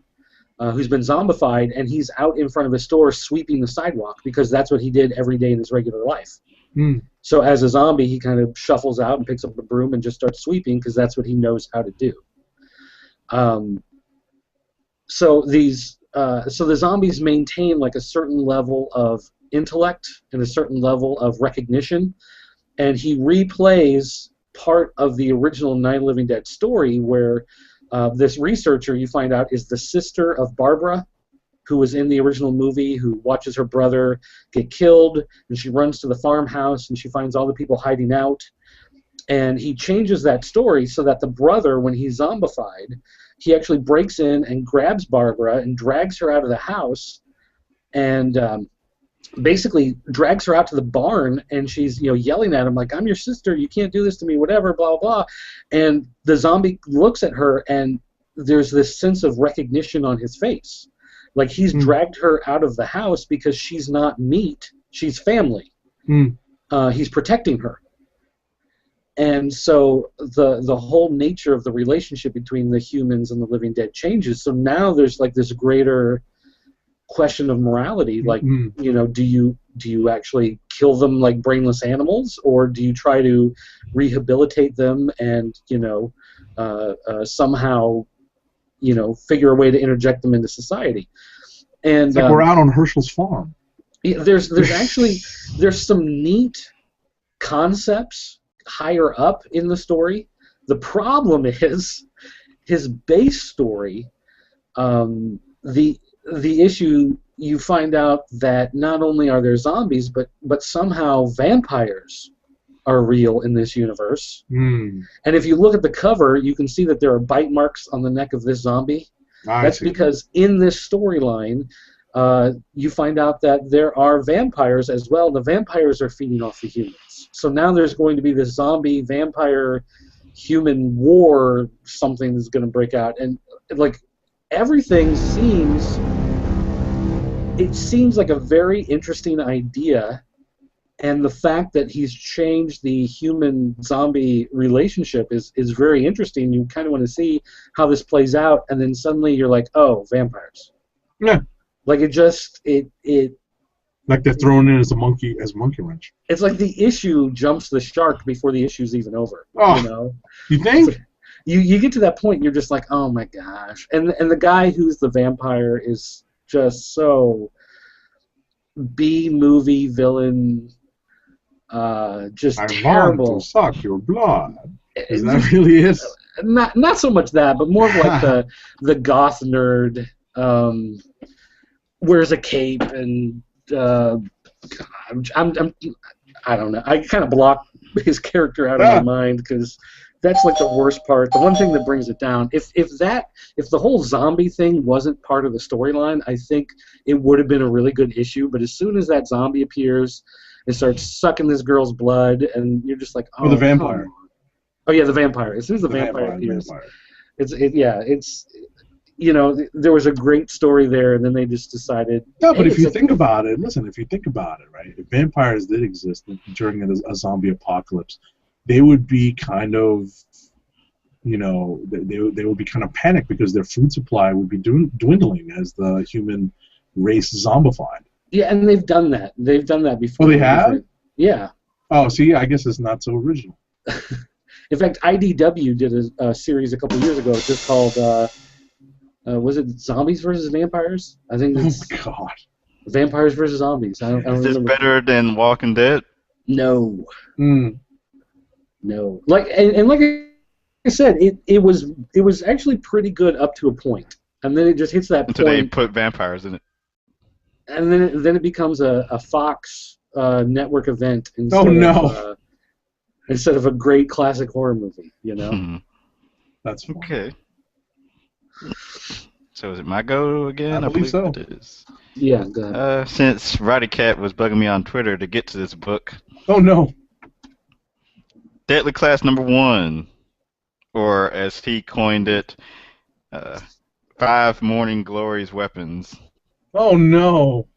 who's been zombified, and he's out in front of his store sweeping the sidewalk because that's what he did every day in his regular life. Mm. So as a zombie, he kind of shuffles out and picks up a broom and just starts sweeping because that's what he knows how to do. So the zombies maintain a certain level of intellect and a certain level of recognition, and he replays part of the original Night of the Living Dead story where this researcher, you find out, is the sister of Barbara, who was in the original movie, who watches her brother get killed, and she runs to the farmhouse and she finds all the people hiding out. And he changes that story so that the brother, when he's zombified, he actually breaks in and grabs Barbara and drags her out of the house, and basically drags her out to the barn, and she's yelling at him like, "I'm your sister, you can't do this to me, whatever, blah blah." And the zombie looks at her, and there's this sense of recognition on his face, like he's dragged her out of the house because she's not meat, she's family. He's protecting her. And so the whole nature of the relationship between the humans and the living dead changes. So now there's like this greater question of morality, like do you actually kill them like brainless animals, or do you try to rehabilitate them and somehow figure a way to interject them into society? And it's like we're out on Herschel's farm. There's actually some neat concepts higher up in the story. The problem is his base story. The issue, you find out that not only are there zombies, but somehow vampires are real in this universe. And if you look at the cover, you can see that there are bite marks on the neck of this zombie. That's because in this storyline, you find out that there are vampires as well. The vampires are feeding off the humans. So now there's going to be this zombie vampire human war, something that's going to break out. And like everything seems like a very interesting idea, and the fact that he's changed the human-zombie relationship is very interesting. You kind of want to see how this plays out, and then suddenly you're like, oh, vampires. Yeah. Like it like they're thrown in as a monkey wrench. It's like the issue jumps the shark before the issue's even over. Oh, you think? Like, you get to that point, and you're just like, oh my gosh. And the guy who's the vampire is just so B-movie villain, just terrible. I want to suck your blood. Is that really it? Not so much that, but more of like the goth nerd, wears a cape and I don't know. I kind of block his character out of my mind because that's like the worst part. The one thing that brings it down. If the whole zombie thing wasn't part of the storyline, I think it would have been a really good issue. But as soon as that zombie appears and starts sucking this girl's blood, and you're just like, oh, the vampire. Oh yeah, the vampire. As soon as the vampire appears, it's there was a great story there, and then they just decided. No, but if you think about it, right? If vampires did exist during a zombie apocalypse, they would be kind of, they would be kind of panicked because their food supply would be dwindling as the human race zombified. Yeah, and they've done that. They've done that before. Oh, they have? Yeah. Oh, see, I guess it's not so original. In fact, IDW did a series a couple years ago just called, was it Zombies versus Vampires? I think it's oh, my God. Vampires versus Zombies. I don't Is this remember. better than Walking Dead? No. No. Like and like I said, it was actually pretty good up to a point, and then it just hits that Until point. they put vampires in it. And then it becomes a Fox network event instead of a great classic horror movie, That's fun. Okay. So is it my go again? I believe so. It is. Yeah, go ahead. Since Roddy Cat was bugging me on Twitter to get to this book. Oh no. Deadly Class #1, or as he coined it, 5 Morning Glories weapons. Oh no.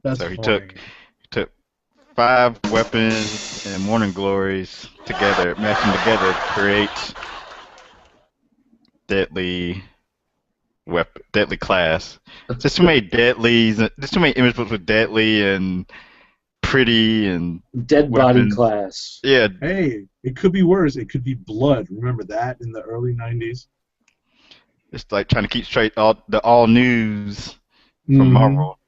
That's so he funny. took 5 weapons and Morning Glories together, mashed them together to create Deadly Class. There's too many deadlies. There's too many image books with deadly and pretty and Dead weapons. Body Class. Yeah. Hey, it could be worse. It could be Blood. Remember that in the early 90s? It's like trying to keep straight all news from Marvel.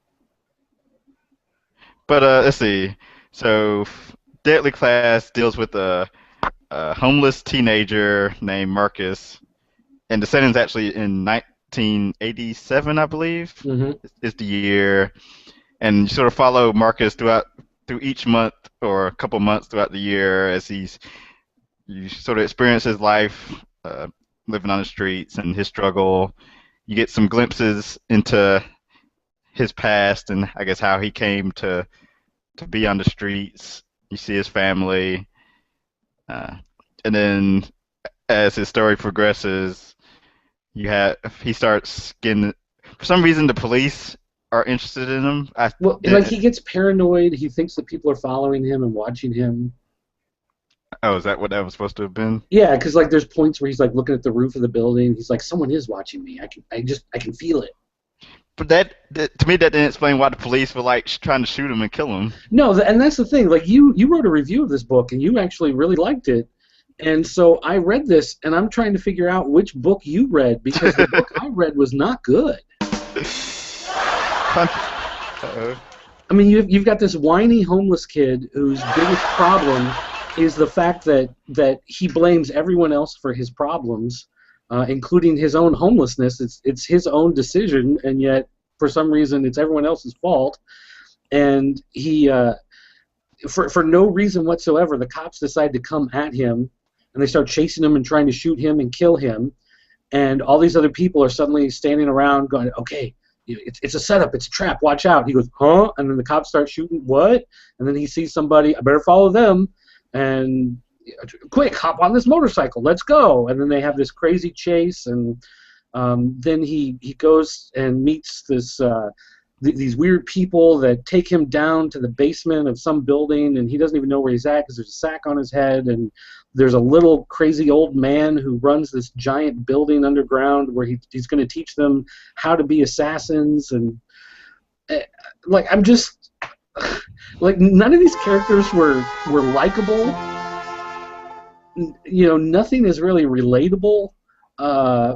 But let's see. So Deadly Class deals with a homeless teenager named Marcus, and the setting's actually in 1987, I believe, is the year. And you sort of follow Marcus through each month or a couple months throughout the year as he's you sort of experience his life, living on the streets and his struggle. You get some glimpses into his past and I guess how he came to be on the streets. You see his family, uh, and then as his story progresses, he starts getting. For some reason, the police are interested in him. Well, like he gets paranoid. He thinks that people are following him and watching him. Oh, is that what that was supposed to have been? Yeah, because like there's points where he's like looking at the roof of the building. He's like, someone is watching me. I can feel it. But that to me, that didn't explain why the police were like trying to shoot him and kill him. No, and that's the thing. Like you wrote a review of this book and you actually really liked it. And so I read this, and I'm trying to figure out which book you read, because the book I read was not good. Uh-oh. I mean, you've got this whiny homeless kid whose biggest problem is the fact that he blames everyone else for his problems, including his own homelessness. It's his own decision, and yet for some reason it's everyone else's fault. And he, for no reason whatsoever, the cops decide to come at him, and they start chasing him and trying to shoot him and kill him. And all these other people are suddenly standing around going, okay, it's a setup, it's a trap, watch out. He goes, huh? And then the cops start shooting, what? And then he sees somebody, I better follow them. And quick, hop on this motorcycle, let's go. And then they have this crazy chase, and then he goes and meets these weird people that take him down to the basement of some building, and he doesn't even know where he's at because there's a sack on his head, and there's a little crazy old man who runs this giant building underground where he's going to teach them how to be assassins. And like, I'm just like, none of these characters were likable. You know, nothing is really relatable.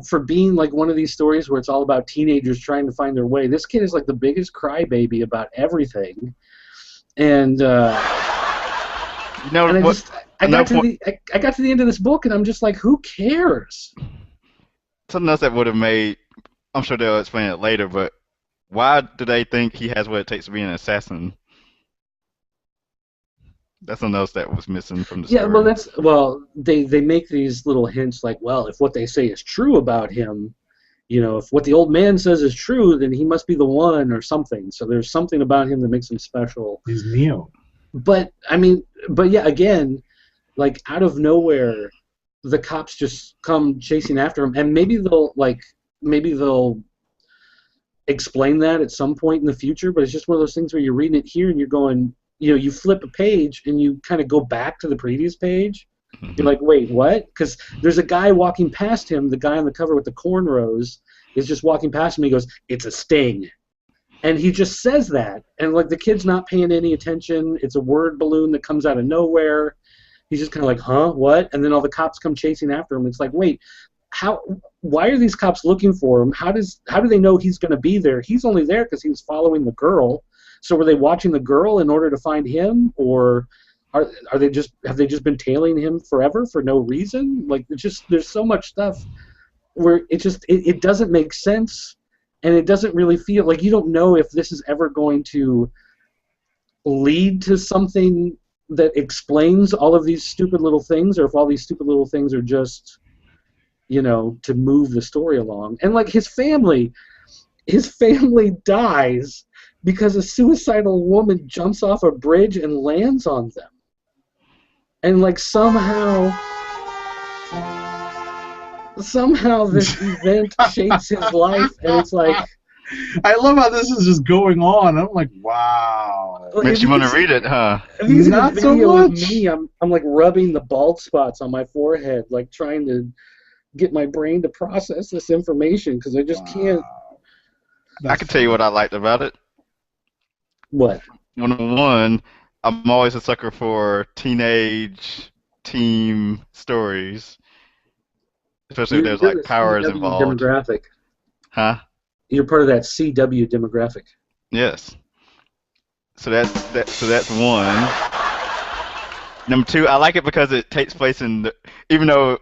For being like one of these stories where it's all about teenagers trying to find their way. This kid is like the biggest crybaby about everything, and You know and what? I got to the end of this book, and I'm just like, who cares? Something else that would have made. I'm sure they'll explain it later, but why do they think he has what it takes to be an assassin? That's something else that was missing from the story. Yeah, well, they make these little hints like, well, if what they say is true about him, you know, if what the old man says is true, then he must be the one or something. So there's something about him that makes him special. He's Neo. But yeah, again, like out of nowhere, the cops just come chasing after him, and maybe they'll explain that at some point in the future. But it's just one of those things where you're reading it here and you're going, you know, you flip a page and you kind of go back to the previous page. Mm-hmm. You're like, wait, what? Because there's a guy walking past him. The guy on the cover with the cornrows is just walking past him. He goes, "It's a sting." And he just says that. And, like, the kid's not paying any attention. It's a word balloon that comes out of nowhere. He's just kind of like, huh, what? And then all the cops come chasing after him. It's like, wait, why are these cops looking for him? How do they know he's going to be there? He's only there because he was following the girl. So were they watching the girl in order to find him? Or have they just been tailing him forever for no reason? Like, there's so much stuff where it doesn't make sense. And it doesn't really feel like, you don't know if this is ever going to lead to something that explains all of these stupid little things, or if all these stupid little things are just, you know, to move the story along. And like his family dies because a suicidal woman jumps off a bridge and lands on them. And like somehow this event shapes his life, and it's like, I love how this is just going on. I'm like, wow. Makes you want to read it, huh? If you see Not the so video of much. me, I'm like rubbing the bald spots on my forehead, like trying to get my brain to process this information, because I just can't. I can tell you what I liked about it. What? One, I'm always a sucker for teenage team stories, especially if there's like powers CW involved. Demographic. Huh? You're part of that CW demographic. Yes. So that's one. Number two, I like it because it takes place even though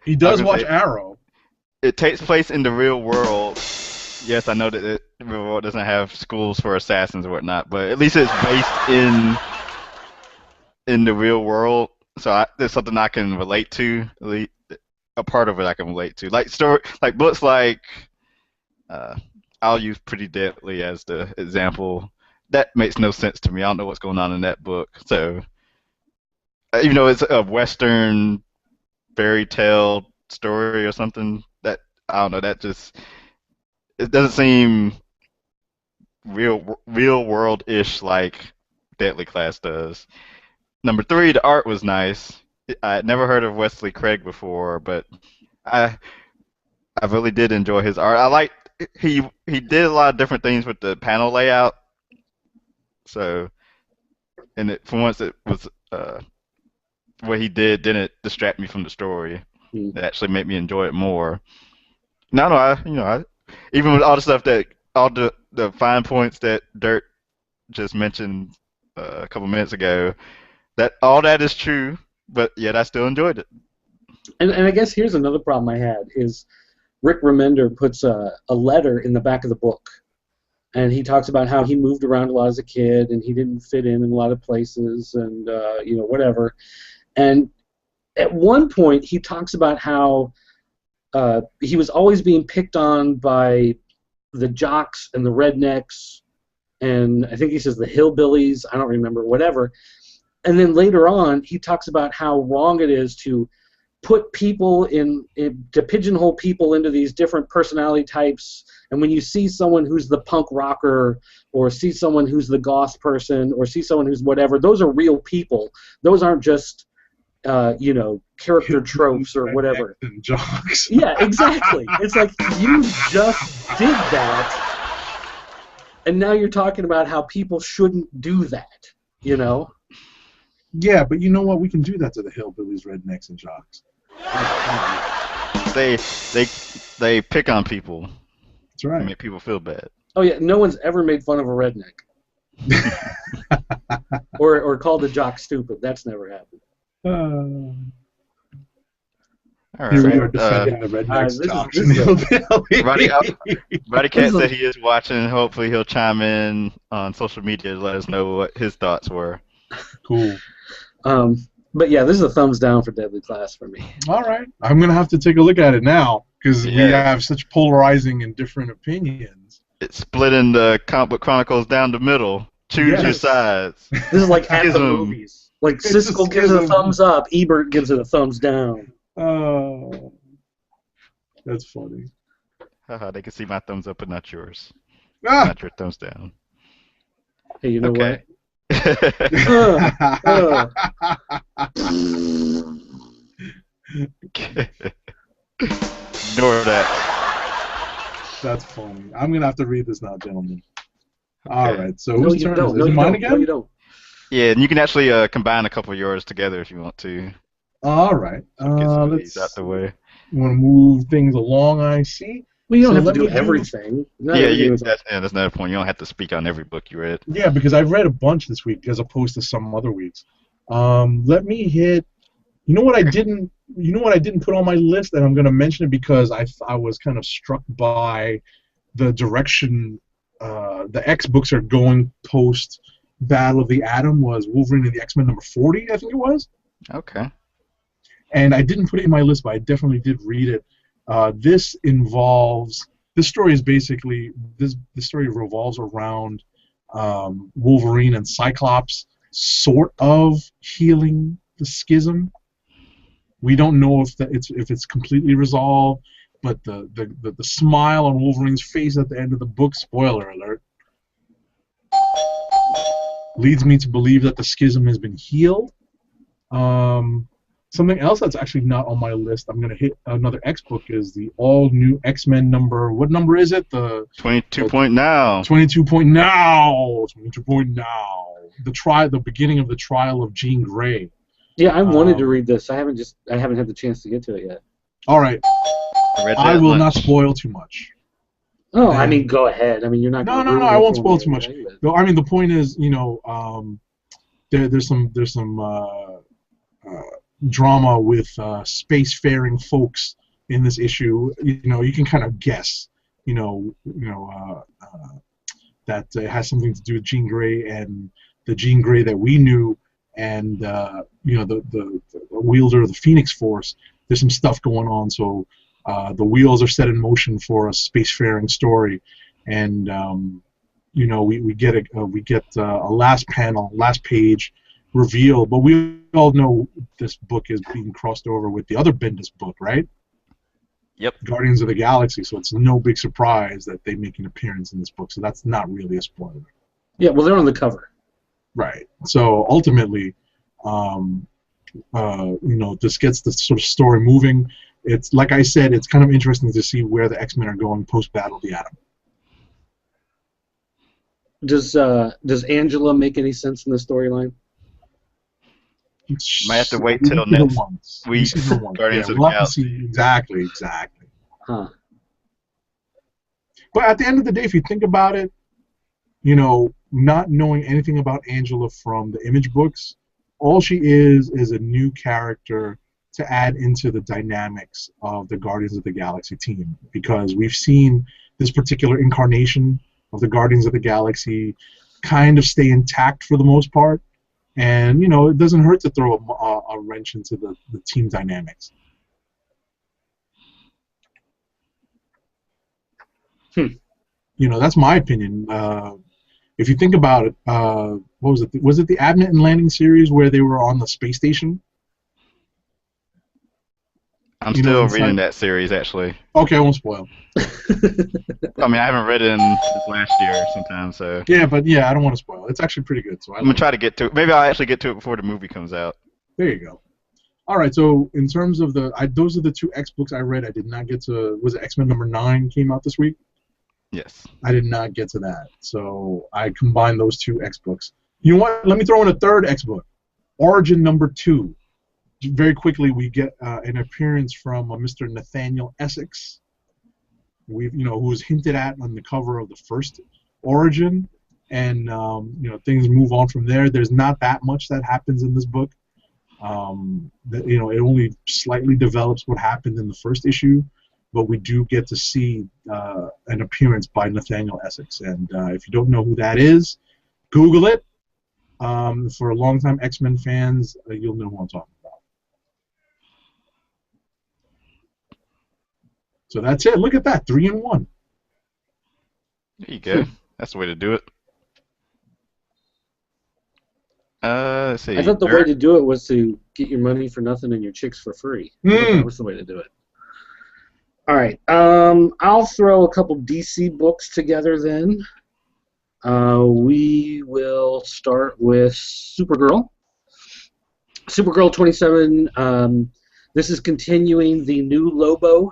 He does watch Arrow. It takes place in the real world. Yes, I know that the real world doesn't have schools for assassins or whatnot, but at least it's based in the real world. there's something I can relate to. A part of it I can relate to, like story, like books like uh, I'll use Pretty Deadly as the example. That makes no sense to me. I don't know what's going on in that book. So even though it's a Western fairy tale story or something, that I don't know. That just it doesn't seem real world ish like Deadly Class does. Number three, the art was nice. I had never heard of Wesley Craig before, but I I really did enjoy his art. I liked he did a lot of different things with the panel layout. So and for once it was what he did didn't distract me from the story. Mm. It actually made me enjoy it more. No, no, even with all the stuff that all the fine points that Dirt just mentioned a couple minutes ago, that all that is true, but yet I still enjoyed it. And I guess here's another problem I had is Rick Remender puts a letter in the back of the book, and he talks about how he moved around a lot as a kid and he didn't fit in a lot of places and whatever. And at one point he talks about how he was always being picked on by the jocks and the rednecks, and I think he says the hillbillies, I don't remember, whatever. And then later on he talks about how wrong it is to put people to pigeonhole people into these different personality types. And when you see someone who's the punk rocker, or see someone who's the goth person, or see someone who's whatever, those are real people. Those aren't just character tropes or whatever. Jocks. Yeah, exactly. It's like you just did that, and now you're talking about how people shouldn't do that. Yeah, but you know what? We can do that to the hillbillies, rednecks, and jocks. They pick on people. That's right. And make people feel bad. Oh yeah, no one's ever made fun of a redneck. or called a jock stupid. That's never happened. All Here we right. are defending the rednecks, this jocks, is- and hillbillies. Roddy Cat said he is watching. Hopefully he'll chime in on social media to let us know what his thoughts were. Cool. But yeah, this is a thumbs down for Deadly Class for me. All right. I'm going to have to take a look at it now because we Yeah. have such polarizing and different opinions. It's splitting the Comic Book Chronicles down the middle. Choose Yes. your sides. This is like at the Schism. movies. Like It's a Siskel gives it a schism. thumbs up, Ebert gives it a thumbs down. Oh, that's funny. Haha, they can see my thumbs up but not yours. Ah! Not your thumbs down. Hey, you know Okay. Ignore that. That's funny. I'm going to have to read this now, gentlemen. All Okay. right. So No, whose you turn don't. is it? Is it mine again? No, you don't. Yeah, and you can actually combine a couple of yours together if you want to. All right. Get some of these Let's out the way. want to move things along, I see. Well, you don't So have let to me do do- everything. Not Yeah, everything is- that's another point. You don't have to speak on every book you read. Yeah, because I've read a bunch this week as opposed to some other weeks. Let me hit. You know what I didn't put on my list, and I'm going to mention it because I was kind of struck by the direction the X books are going post Battle of the Atom was Wolverine and the X-Men number 40, I think it was. Okay. And I didn't put it in my list, but I definitely did read it. This story is basically this story revolves around Wolverine and Cyclops sort of healing the schism. We don't know if it's completely resolved, but the smile on Wolverine's face at the end of the book, spoiler alert, leads me to believe that the schism has been healed. Something else that's actually not on my list, I'm going to hit another X book, is the all-new X-Men number. What number is it? The 22 point now. 22 point now. 22 point now. The beginning of the trial of Jean Grey. Yeah, I wanted to read this. I haven't had the chance to get to it yet. All right. read I that will not much. spoil too much. Oh, I mean, go ahead. I mean, you're not. No, gonna no, no. ruin I it won't for spoil me too much. anyway, but- No, I mean the point is, there's some drama with spacefaring folks in this issue. You can kind of guess. That it has something to do with Jean Grey, and the Jean Grey that we knew and the wielder of the Phoenix Force. There's some stuff going on, so the wheels are set in motion for a spacefaring story, and we get a last page reveal, but we all know this book is being crossed over with the other Bendis book, right? Yep. Guardians of the Galaxy, so it's no big surprise that they make an appearance in this book, so that's not really a spoiler. Yeah, well, they're on the cover. Right. So ultimately, this gets the sort of story moving. It's like I said, it's kind of interesting to see where the X-Men are going post-Battle of the Atom. Does Angela make any sense in the storyline? Might have to wait till next week's Guardians of the Galaxy. Exactly. Huh. But at the end of the day, if you think about it, not knowing anything about Angela from the Image books, all she is a new character to add into the dynamics of the Guardians of the Galaxy team, because we've seen this particular incarnation of the Guardians of the Galaxy kind of stay intact for the most part, and it doesn't hurt to throw a wrench into the team dynamics. That's my opinion. If you think about it, what was it? Was it the Abnett and Landing series where they were on the space station? I'm still reading that series, actually. Okay, I won't spoil. I mean, I haven't read it in this last year sometime, so... Yeah, but I don't want to spoil it. It's actually pretty good. So I'm going to try to get to it. Maybe I'll actually get to it before the movie comes out. There you go. All right, so in terms of those are the two X books I read. I did not get to... Was it X-Men number 9 came out this week? Yes. I did not get to that, so I combined those two X books. You know what? Let me throw in a third X book, Origin number 2. Very quickly, we get an appearance from Mr. Nathaniel Essex, who was hinted at on the cover of the first Origin, and things move on from there. There's not that much that happens in this book. It only slightly develops what happened in the first issue, but we do get to see an appearance by Nathaniel Essex, and if you don't know who that is, Google it. For longtime X-Men fans, you'll know who I'm talking about. So that's it. Look at that, 3 in 1. There you go. That's the way to do it. Let's see. I thought the way to do it was to get your money for nothing and your chicks for free. That was the way to do it. All right. I'll throw a couple DC books together then. We will start with Supergirl. Supergirl 27. This is continuing the new Lobo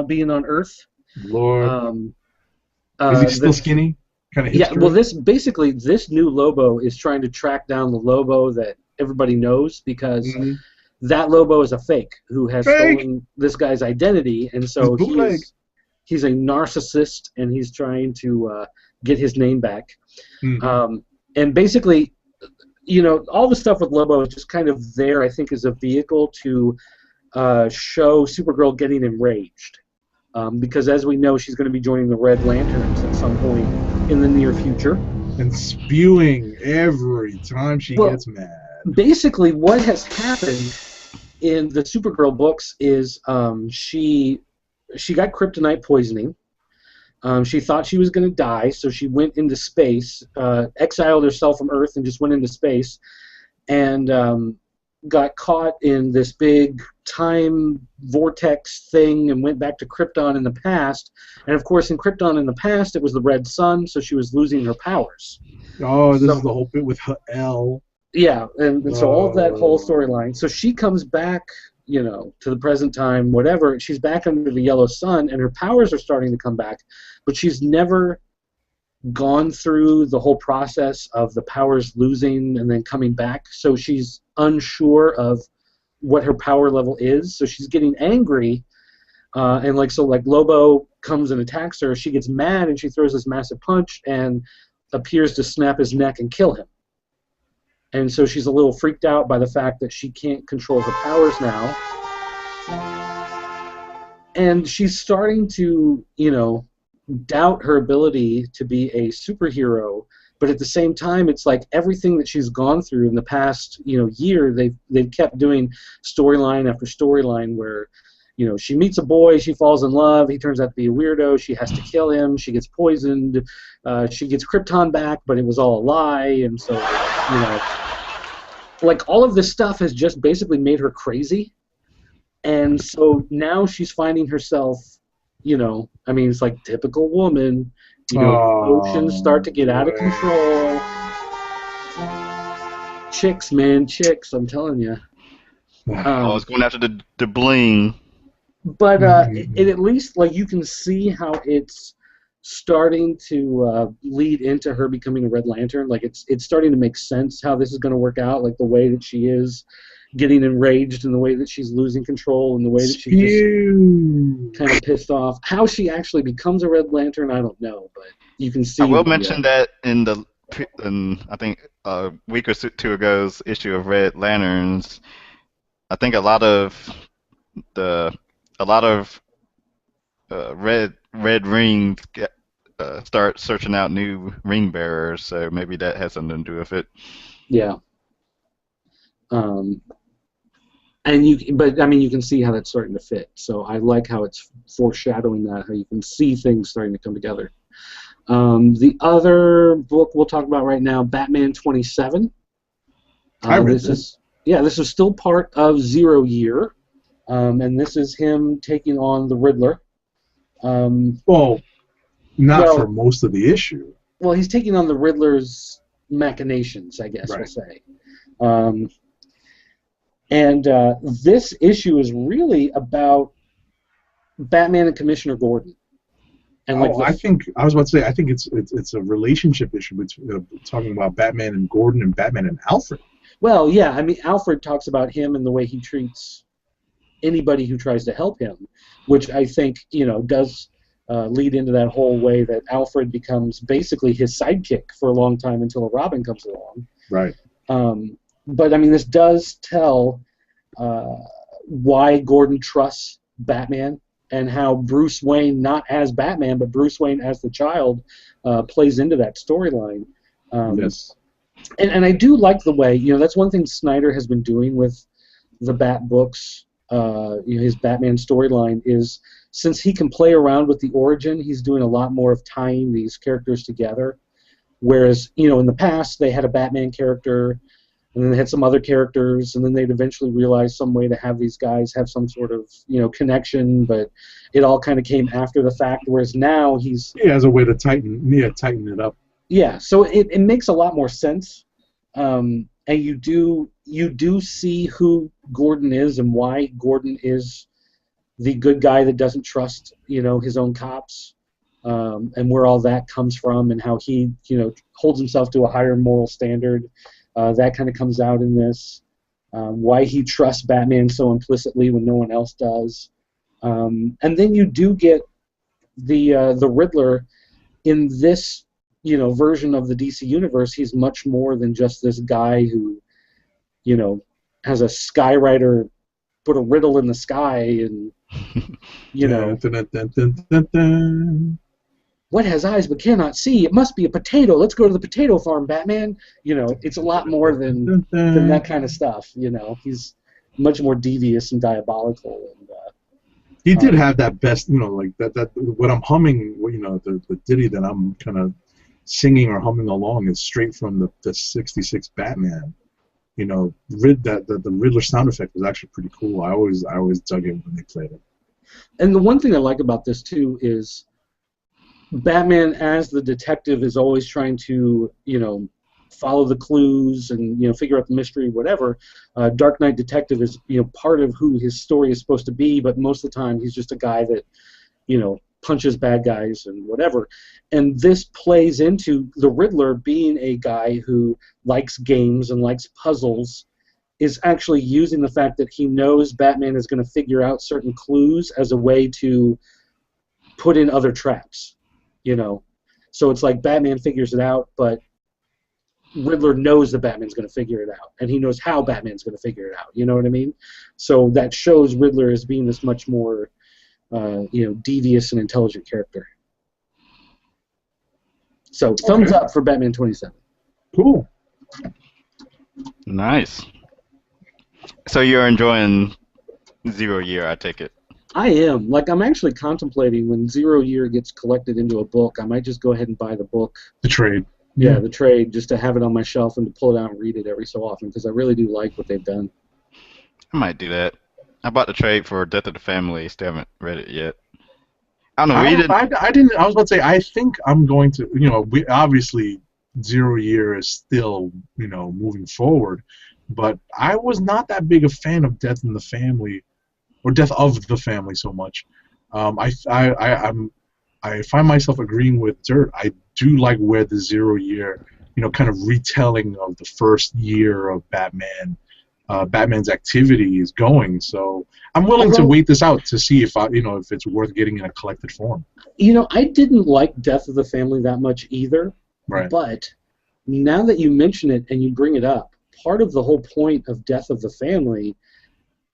being on Earth. Lord. Is he still skinny? Kind of. Yeah. Well, this new Lobo is trying to track down the Lobo that everybody knows, because that Lobo is a fake who has stolen this guy's identity, and so he's a narcissist, and he's trying to get his name back. And basically, all the stuff with Lobo is just kind of there, I think, as a vehicle to show Supergirl getting enraged. Because as we know, she's going to be joining the Red Lanterns at some point in the near future. And spewing every time she gets mad. Basically, what has happened in the Supergirl books is she got kryptonite poisoning. She thought she was going to die, so she went into space, exiled herself from Earth, and just went into space, and got caught in this big time vortex thing and went back to Krypton in the past. And of course, in Krypton in the past, it was the Red Sun, so she was losing her powers. Oh, this is the whole bit with L. Yeah, and so all of that whole storyline. So she comes back, to the present time, whatever. She's back under the yellow sun, and her powers are starting to come back, but she's never gone through the whole process of the powers losing and then coming back. So she's unsure of what her power level is. So she's getting angry, and like Lobo comes and attacks her. She gets mad and she throws this massive punch and appears to snap his neck and kill him. And so she's a little freaked out by the fact that she can't control her powers now. And she's starting to, doubt her ability to be a superhero, but at the same time, it's like everything that she's gone through in the past, year, they've kept doing storyline after storyline where, she meets a boy, she falls in love, he turns out to be a weirdo, she has to kill him, she gets poisoned, she gets Krypton back, but it was all a lie, and so, like all of this stuff has just basically made her crazy, and so now she's finding herself, it's like typical woman, emotions start to get out of control. Chicks, man, chicks, I'm telling you. I was going after the bling. But it at least, like, you can see how it's starting to lead into her becoming a Red Lantern. Like, it's starting to make sense how this is going to work out, like the way that she is getting enraged and the way that she's losing control and the way that she's just kind of pissed off. How she actually becomes a Red Lantern, I don't know, but you can see. I will mention that in I think a week or two ago's issue of Red Lanterns, I think a lot of red rings start searching out new ring bearers, so maybe that has something to do with it. Yeah. But I mean, you can see how that's starting to fit. So I like how it's foreshadowing that, how you can see things starting to come together. The other book we'll talk about right now, Batman 27. I read this. This is still part of Zero Year, and this is him taking on the Riddler. For most of the issue. Well, he's taking on the Riddler's machinations, I guess we'll say. And this issue is really about Batman and Commissioner Gordon. And I think it's a relationship issue between talking about Batman and Gordon and Batman and Alfred. Well, yeah, I mean, Alfred talks about him and the way he treats anybody who tries to help him, which I think does lead into that whole way that Alfred becomes basically his sidekick for a long time until a Robin comes along. Right. But I mean, this does tell why Gordon trusts Batman and how Bruce Wayne, not as Batman, but Bruce Wayne as the child, plays into that storyline. Yes. And I do like the way, that's one thing Snyder has been doing with the Bat books, his Batman storyline, is since he can play around with the origin, he's doing a lot more of tying these characters together. Whereas, in the past, they had a Batman character, and then they had some other characters, and then they'd eventually realize some way to have these guys have some sort of, connection, but it all kind of came after the fact, whereas now he has a way to tighten it up. Yeah, so it makes a lot more sense, and you do see who Gordon is and why Gordon is the good guy that doesn't trust, his own cops, and where all that comes from, and how he, holds himself to a higher moral standard. That kind of comes out in this. Why he trusts Batman so implicitly when no one else does. And then you do get the Riddler in this, version of the DC universe. He's much more than just this guy who, has a skywriter put a riddle in the sky and, what has eyes but cannot see? It must be a potato. Let's go to the potato farm, Batman. It's a lot more than that kind of stuff. He's much more devious and diabolical. And he did have that best, like that. What I'm humming, the ditty that I'm kind of singing or humming along is straight from the '66 Batman. The Riddler sound effect was actually pretty cool. I always dug it when they played it. And the one thing I like about this too is Batman as the detective is always trying to, follow the clues and, figure out the mystery, whatever. Dark Knight Detective is, part of who his story is supposed to be, but most of the time he's just a guy that, punches bad guys and whatever. And this plays into the Riddler being a guy who likes games and likes puzzles, is actually using the fact that he knows Batman is going to figure out certain clues as a way to put in other traps. So it's like Batman figures it out, but Riddler knows that Batman's going to figure it out, and he knows how Batman's going to figure it out. You know what I mean? So that shows Riddler as being this much more, devious and intelligent character. So thumbs up for Batman 27. Cool. Nice. So you're enjoying Zero Year, I take it. I am. Like, I'm actually contemplating when 0 Year gets collected into a book, I might just go ahead and buy the book. The trade. Yeah, the trade, just to have it on my shelf and to pull it out and read it every so often, because I really do like what they've done. I might do that. I bought the trade for Death of the Family. Still haven't read it yet. I don't know. I didn't. I was about to say. I think I'm going to. We obviously 0 Year is still moving forward, but I was not that big a fan of Death in the Family, or Death of the Family so much. I find myself agreeing with Dirt. I do like where the 0 Year, kind of retelling of the first year of Batman's activity is going. So I'm willing to wait this out to see if if it's worth getting in a collected form. I didn't like Death of the Family that much either. Right. But now that you mention it and you bring it up, part of the whole point of Death of the Family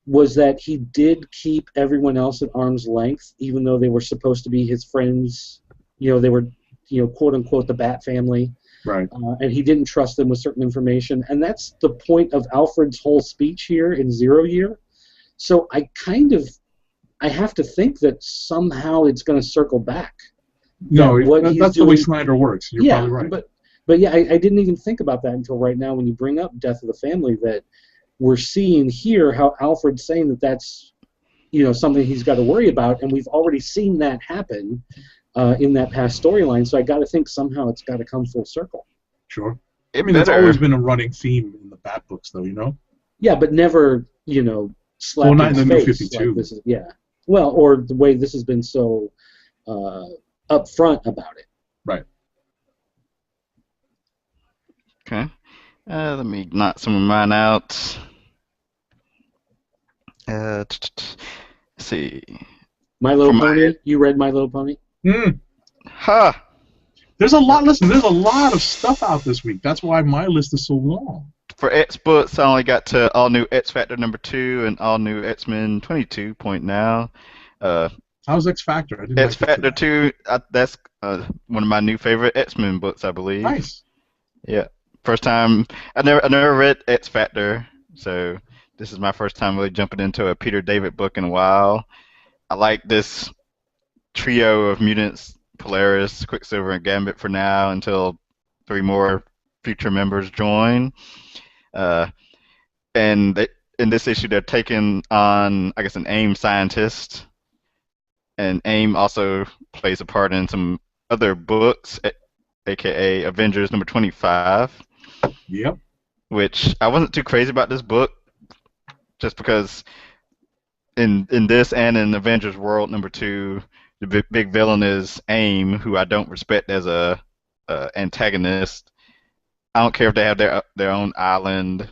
was that he did keep everyone else at arm's length, even though they were supposed to be his friends. They were, quote unquote, the Bat family. Right. And he didn't trust them with certain information. And that's the point of Alfred's whole speech here in 0 Year. So I have to think that somehow it's going to circle back. No, that's the way Snyder works. You're probably right. But yeah, I didn't even think about that until right now when you bring up Death of the Family, that we're seeing here how Alfred's saying that that's something he's got to worry about, and we've already seen that happen in that past storyline. So I got to think somehow it's got to come full circle. Sure. I mean, it's always been a running theme in the Bat books, though. Yeah, but never slapped not in in the his New face 52. like this is, yeah. Well, or the way this has been so upfront about it. Right. Okay. Let me knock some of mine out. Let's see. My Little Pony? You read My Little Pony? Ha! There's a lot. Listen, there's a lot of stuff out this week. That's why my list is so long. For X books, I only got to All New X Factor #2 and All New X-Men 22 point now. How's X Factor? X Factor 2, that's one of my new favorite X-Men books, I believe. Nice. Yeah. First time. I never read X Factor, so this is my first time really jumping into a Peter David book in a while. I like this trio of mutants, Polaris, Quicksilver, and Gambit for now until 3 more future members join. And in this issue, they're taking on, I guess, an AIM scientist. And AIM also plays a part in some other books, a.k.a. Avengers #25. Yep. Which I wasn't too crazy about this book, just because in this and in Avengers World #2, the big villain is AIM, who I don't respect as a antagonist. I don't care if they have their own island.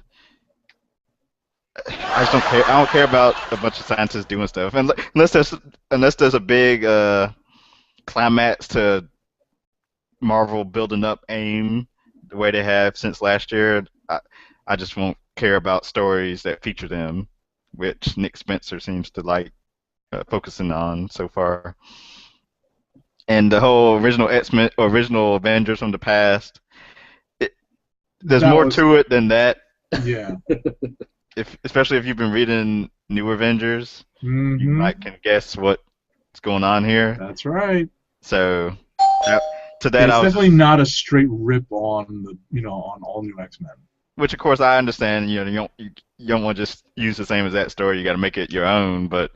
I just don't care. I don't care about a bunch of scientists doing stuff, unless there's a big climax to Marvel building up AIM the way they have since last year. I just won't care about stories that feature them, which Nick Spencer seems to like focusing on so far. And the whole original X-Men, or original Avengers from the past, there's more to it than that. Yeah. Especially if you've been reading New Avengers, you might can guess what's going on here. That's right. So to that, it's definitely not a straight rip on the on All New X-Men. Which of course I understand. You don't want to just use the same as that story. You got to make it your own. But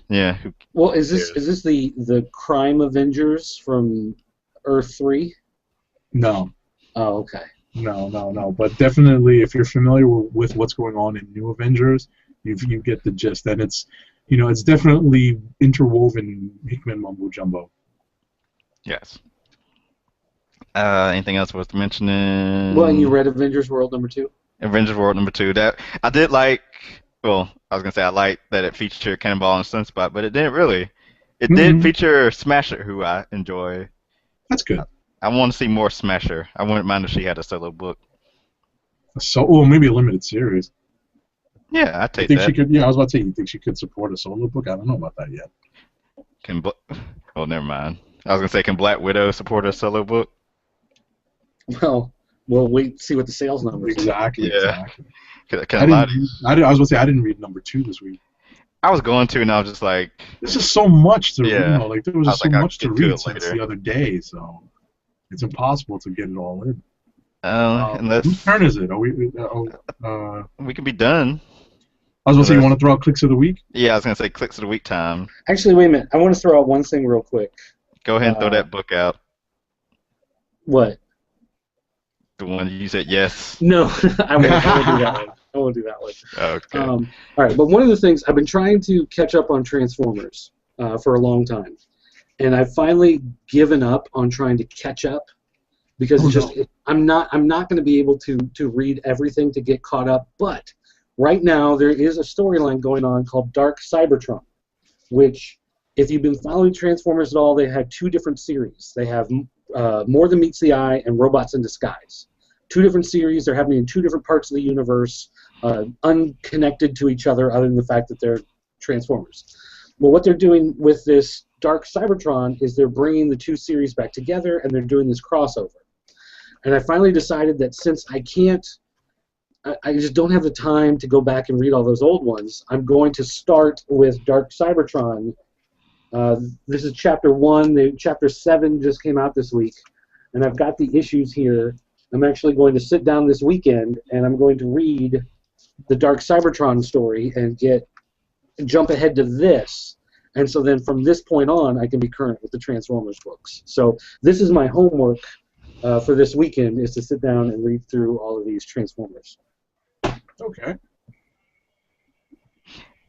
yeah. Well, is this the Crime Avengers from Earth 3? No. Oh, okay. No. But definitely, if you're familiar with what's going on in New Avengers, you get the gist. And it's it's definitely interwoven Hickman mumbo jumbo. Yes. Anything else worth mentioning? Well, you read Avengers World #2? Avengers World #2. That I did like. Well, I was gonna say I liked that it featured Cannonball and Sunspot, but it didn't really. It did feature Smasher, who I enjoy. That's good. I want to see more Smasher. I wouldn't mind if she had a solo book. Maybe a limited series. Yeah, I'd take think that. She could. Yeah, I was about to say. You think she could support a solo book? I don't know about that yet. Oh, never mind. I was gonna say, can Black Widow support a solo book? Well, we'll wait and see what the sales numbers are. Exactly. Yeah. Exactly. Can a lot of, I was gonna say I didn't read number 2 this week. I was going to, and I was just like, This is so much to Yeah. like there was I just was so like, I'll much to get to read it since later. the other day, so it's impossible to get it all in. unless Whose turn is it? Are we? we can be done. I was gonna say, you Unless- want to throw out clicks of the week? Yeah, I was gonna say clicks of the week time. Actually, wait a minute. I want to throw out one thing real quick. Go ahead and throw that book out. What? The one you said yes. No, I won't do that one. I won't do that one. Okay. All right, but one of the things, I've been trying to catch up on Transformers for a long time, and I've finally given up on trying to catch up because I'm not going to be able to read everything to get caught up. But right now there is a storyline going on called Dark Cybertron, which, if you've been following Transformers at all, they had 2 different series. They have More Than Meets the Eye and Robots in Disguise. 2 different series. They're happening in 2 different parts of the universe, unconnected to each other other than the fact that they're Transformers. Well, what they're doing with this Dark Cybertron is they're bringing the 2 series back together, and they're doing this crossover. And I finally decided that since I just don't have the time to go back and read all those old ones, I'm going to start with Dark Cybertron. This is Chapter 1. Chapter 7 just came out this week, and I've got the issues here. I'm actually going to sit down this weekend, and I'm going to read the Dark Cybertron story and jump ahead to this. And so then from this point on, I can be current with the Transformers books. So this is my homework for this weekend, is to sit down and read through all of these Transformers. Okay.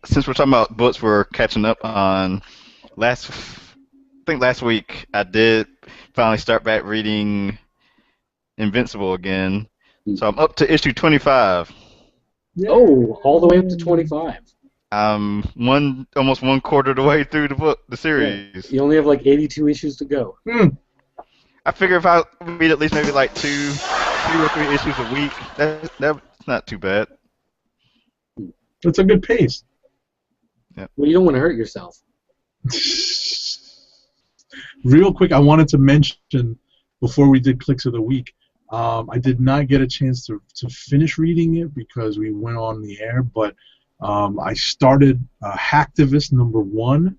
Since we're talking about books we're catching up on, I think last week I did finally start back reading Invincible again. So I'm up to issue 25. Oh, all the way up to 25. Almost 1/4 of the way through the series. You only have like 82 issues to go. I figure if I read at least maybe like 2 or 3 issues a week, that's not too bad. It's a good pace. Yeah. Well, you don't want to hurt yourself. Real quick, I wanted to mention before we did clicks of the week, I did not get a chance to finish reading it because we went on the air, but I started Hacktivist #1,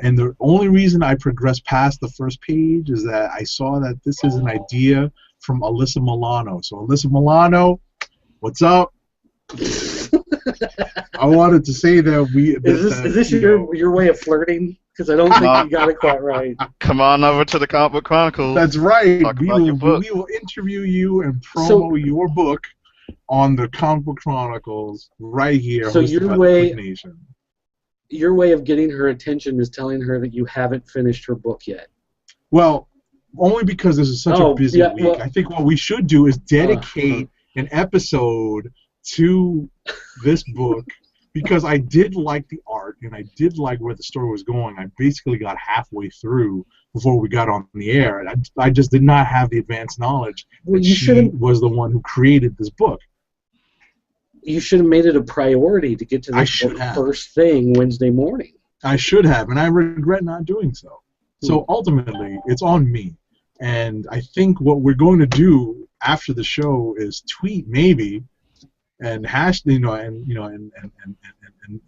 and the only reason I progressed past the first page is that I saw that this is an idea from Alyssa Milano. So Alyssa Milano, what's up? I wanted to say that Is this your way of flirting? Because I don't think you got it quite right. Come on over to the Comic Book Chronicles. That's right. Talk about your book. We will interview you and promo your book on the Comic Book Chronicles right here. So your way of getting her attention is telling her that you haven't finished her book yet. Well, only because this is such a busy week. Well, I think what we should do is dedicate an episode to this book because I did like the art and I did like where the story was going. I basically got halfway through before we got on the air, and I just did not have the advanced knowledge that she was the one who created this book. You should have made it a priority to get to the first thing Wednesday morning. I should have, and I regret not doing so. So ultimately, it's on me. And I think what we're going to do after the show is tweet maybe, and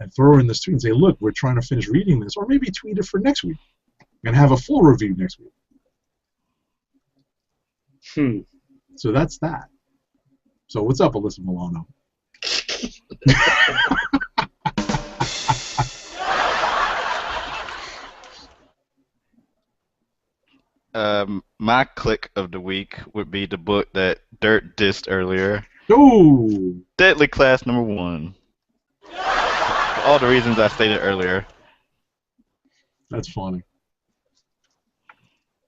and throw in this tweet and say, look, we're trying to finish reading this, or maybe tweet it for next week, and have a full review next week. So that's that. So what's up, Alyssa Milano? My click of the week would be the book that Dirt dissed earlier. Ooh! Deadly Class #1. For all the reasons I stated earlier. That's funny.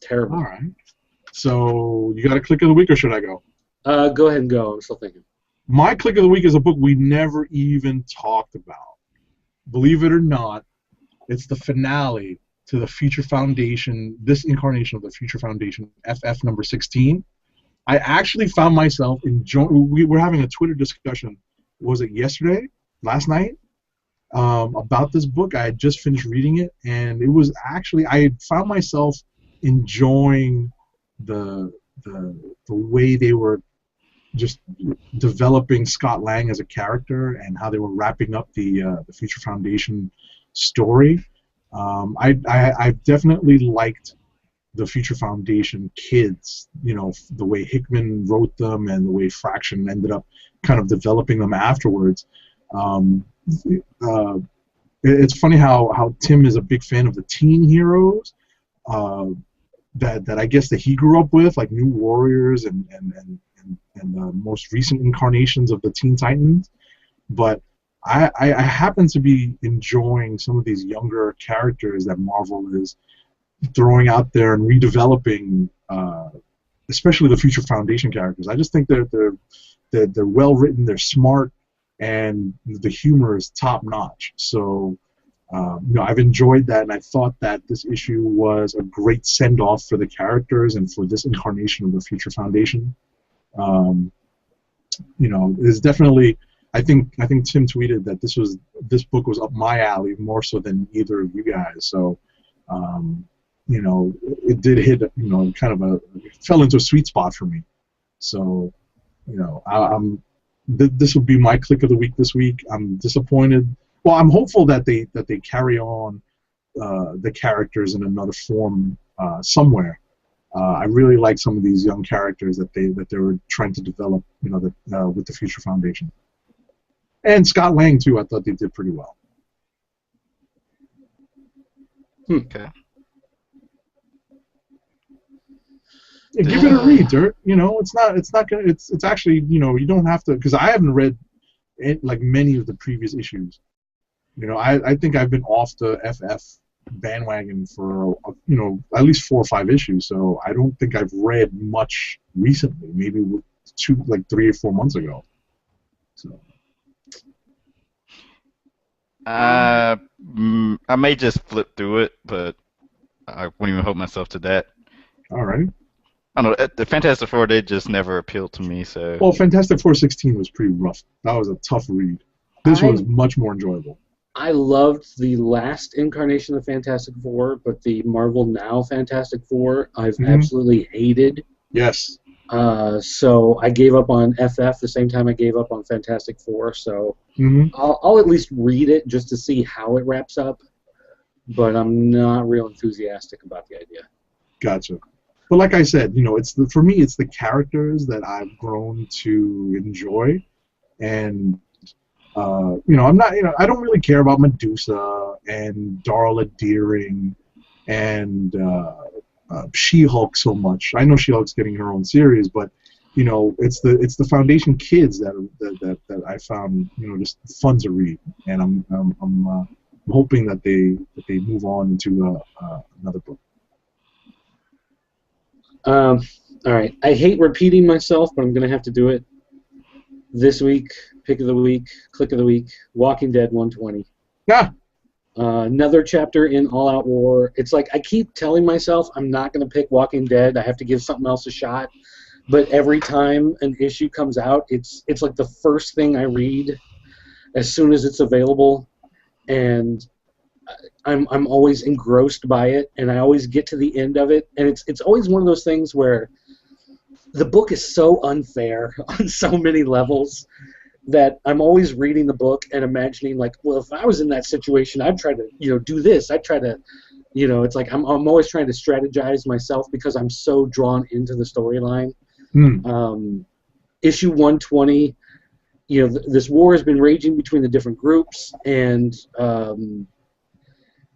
Terrible. All right. So you got a click of the week, or should I go? Go ahead and go. I'm still thinking. My click of the week is a book we never even talked about. Believe it or not, it's the finale to the Future Foundation, this incarnation of the Future Foundation, FF #16. I actually found myself enjoying. We were having a Twitter discussion. Was it yesterday? Last night? About this book. I had just finished reading it, and it was actually, I had found myself enjoying the way they were just developing Scott Lang as a character and how they were wrapping up the Future Foundation story. I've definitely liked the Future Foundation kids, you know, the way Hickman wrote them and the way Fraction ended up kind of developing them afterwards. It's funny how Tim is a big fan of the teen heroes that I guess that he grew up with, like New Warriors and the most recent incarnations of the Teen Titans. But I happen to be enjoying some of these younger characters that Marvel is throwing out there and redeveloping, especially the Future Foundation characters. I just think they're well written, they're smart, and the humor is top notch. So you know, I've enjoyed that, and I thought that this issue was a great send off for the characters and for this incarnation of the Future Foundation. You know, there's definitely. I think Tim tweeted that this book was up my alley more so than either of you guys. So, you know, it did hit, you know, kind of it fell into a sweet spot for me. So, you know, this would be my click of the week this week. I'm disappointed. Well, I'm hopeful that they carry on the characters in another form somewhere. I really like some of these young characters that they were trying to develop, you know, with the Future Foundation. And Scott Lang too. I thought they did pretty well. Okay. Yeah, give it a read, Dirt. You know, it's not gonna. It's actually, you know, you don't have to, because I haven't read like many of the previous issues. You know, I think I've been off the FF bandwagon for, you know, at least 4 or 5 issues. So I don't think I've read much recently. Maybe 3 or 4 months ago. So. I may just flip through it, but I wouldn't even hold myself to that. All right. I don't know. The Fantastic Four, they just never appealed to me. So. Well, Fantastic Four 16 was pretty rough. That was a tough read. This one was much more enjoyable. I loved the last incarnation of Fantastic Four, but the Marvel Now Fantastic Four, I've absolutely hated. Yes. So I gave up on FF the same time I gave up on Fantastic Four. So I'll at least read it just to see how it wraps up. But I'm not real enthusiastic about the idea. Gotcha. But like I said, you know, for me, it's the characters that I've grown to enjoy, and you know, I'm not, you know, I don't really care about Medusa and Darla Deering and She-Hulk so much. I know She-Hulk's getting her own series, but you know, it's the Foundation kids that I found, you know, just fun to read, and I'm hoping that they move on into another book. All right. I hate repeating myself, but I'm going to have to do it. This week, pick of the week, click of the week, Walking Dead 120. Yeah. Another chapter in All Out War. It's like I keep telling myself I'm not going to pick Walking Dead. I have to give something else a shot. But every time an issue comes out, it's like the first thing I read as soon as it's available, and I'm always engrossed by it, and I always get to the end of it, and it's always one of those things where the book is so unfair on so many levels that I'm always reading the book and imagining, like, well, if I was in that situation, I'd try to, you know, do this. I'd try to, you know, it's like I'm always trying to strategize myself because I'm so drawn into the storyline. Issue 120, you know, this war has been raging between the different groups, and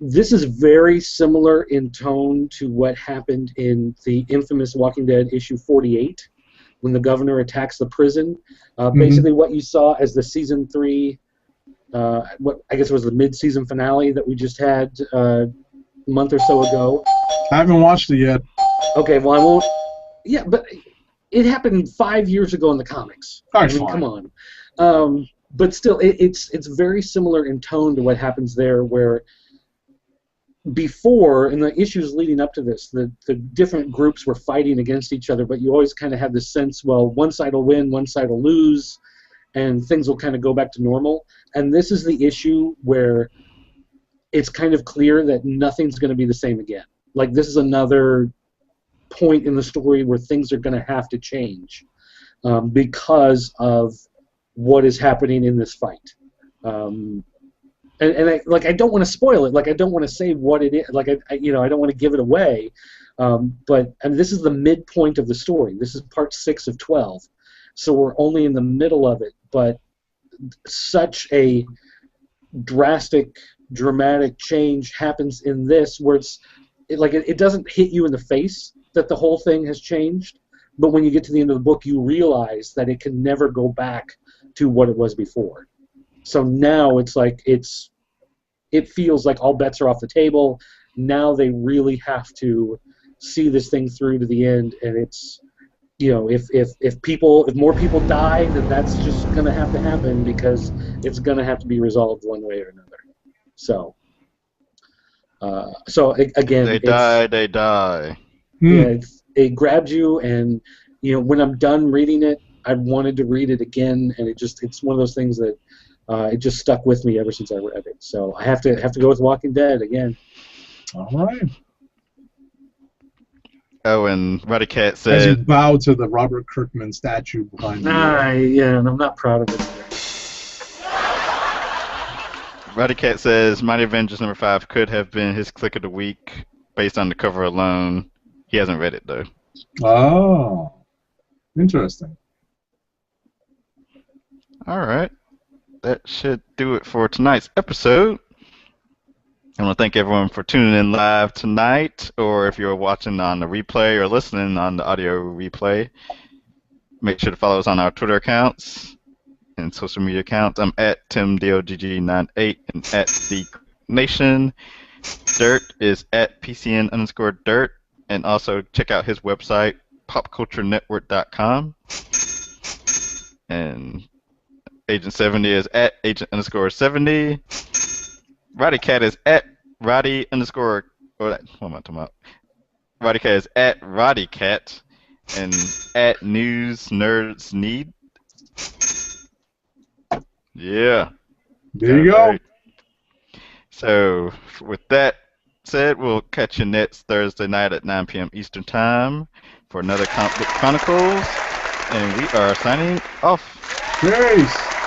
this is very similar in tone to what happened in the infamous Walking Dead issue 48, when the governor attacks the prison. Basically what you saw as the season 3, what I guess was the mid-season finale that we just had a month or so ago. I haven't watched it yet. Okay, well I won't. Yeah, but it happened 5 years ago in the comics. All right, I mean, come on. But still, it's very similar in tone to what happens there, where before, in the issues leading up to this, the different groups were fighting against each other, but you always kind of have this sense, well, one side will win, one side will lose, and things will kind of go back to normal. And this is the issue where it's kind of clear that nothing's going to be the same again. Like, this is another point in the story where things are going to have to change because of what is happening in this fight. I don't want to spoil it. Like, I don't want to say what it is. Like, I don't want to give it away. But this is the midpoint of the story. This is part 6 of 12, so we're only in the middle of it. But such a drastic, dramatic change happens in this, where it doesn't hit you in the face that the whole thing has changed. But when you get to the end of the book, you realize that it can never go back to what it was before. So now it's like it feels like all bets are off the table. Now they really have to see this thing through to the end, and it's, if more people die, then that's just going to have to happen, because it's going to have to be resolved one way or another. So again, They die. Yeah, it grabs you, and when I'm done reading it, I wanted to read it again, and it's one of those things that it just stuck with me ever since I read it. So I have to go with Walking Dead again. All right. Oh, and Roddy Cat As you said, bow to the Robert Kirkman statue behind you. Yeah, and I'm not proud of it. Roddy Cat says Mighty Avengers #5 could have been his click of the week based on the cover alone. He hasn't read it though. Oh, interesting. All right, that should do it for tonight's episode. I want to thank everyone for tuning in live tonight, or if you're watching on the replay or listening on the audio replay. Make sure to follow us on our Twitter accounts and social media accounts. I'm at TimDOGG98 and at TheNation. Dirt is at PCN_Dirt, and also check out his website, popculturenetwork.com. And Agent 70 is at Agent_70. Roddy Cat is at Roddy_. What am I talking about? Roddy Cat is at Roddy Cat, and at News Nerds Need. Yeah. There you go. Right. So, with that said, we'll catch you next Thursday night at 9 p.m. Eastern Time for another Comic Book Chronicles, and we are signing off. Peace.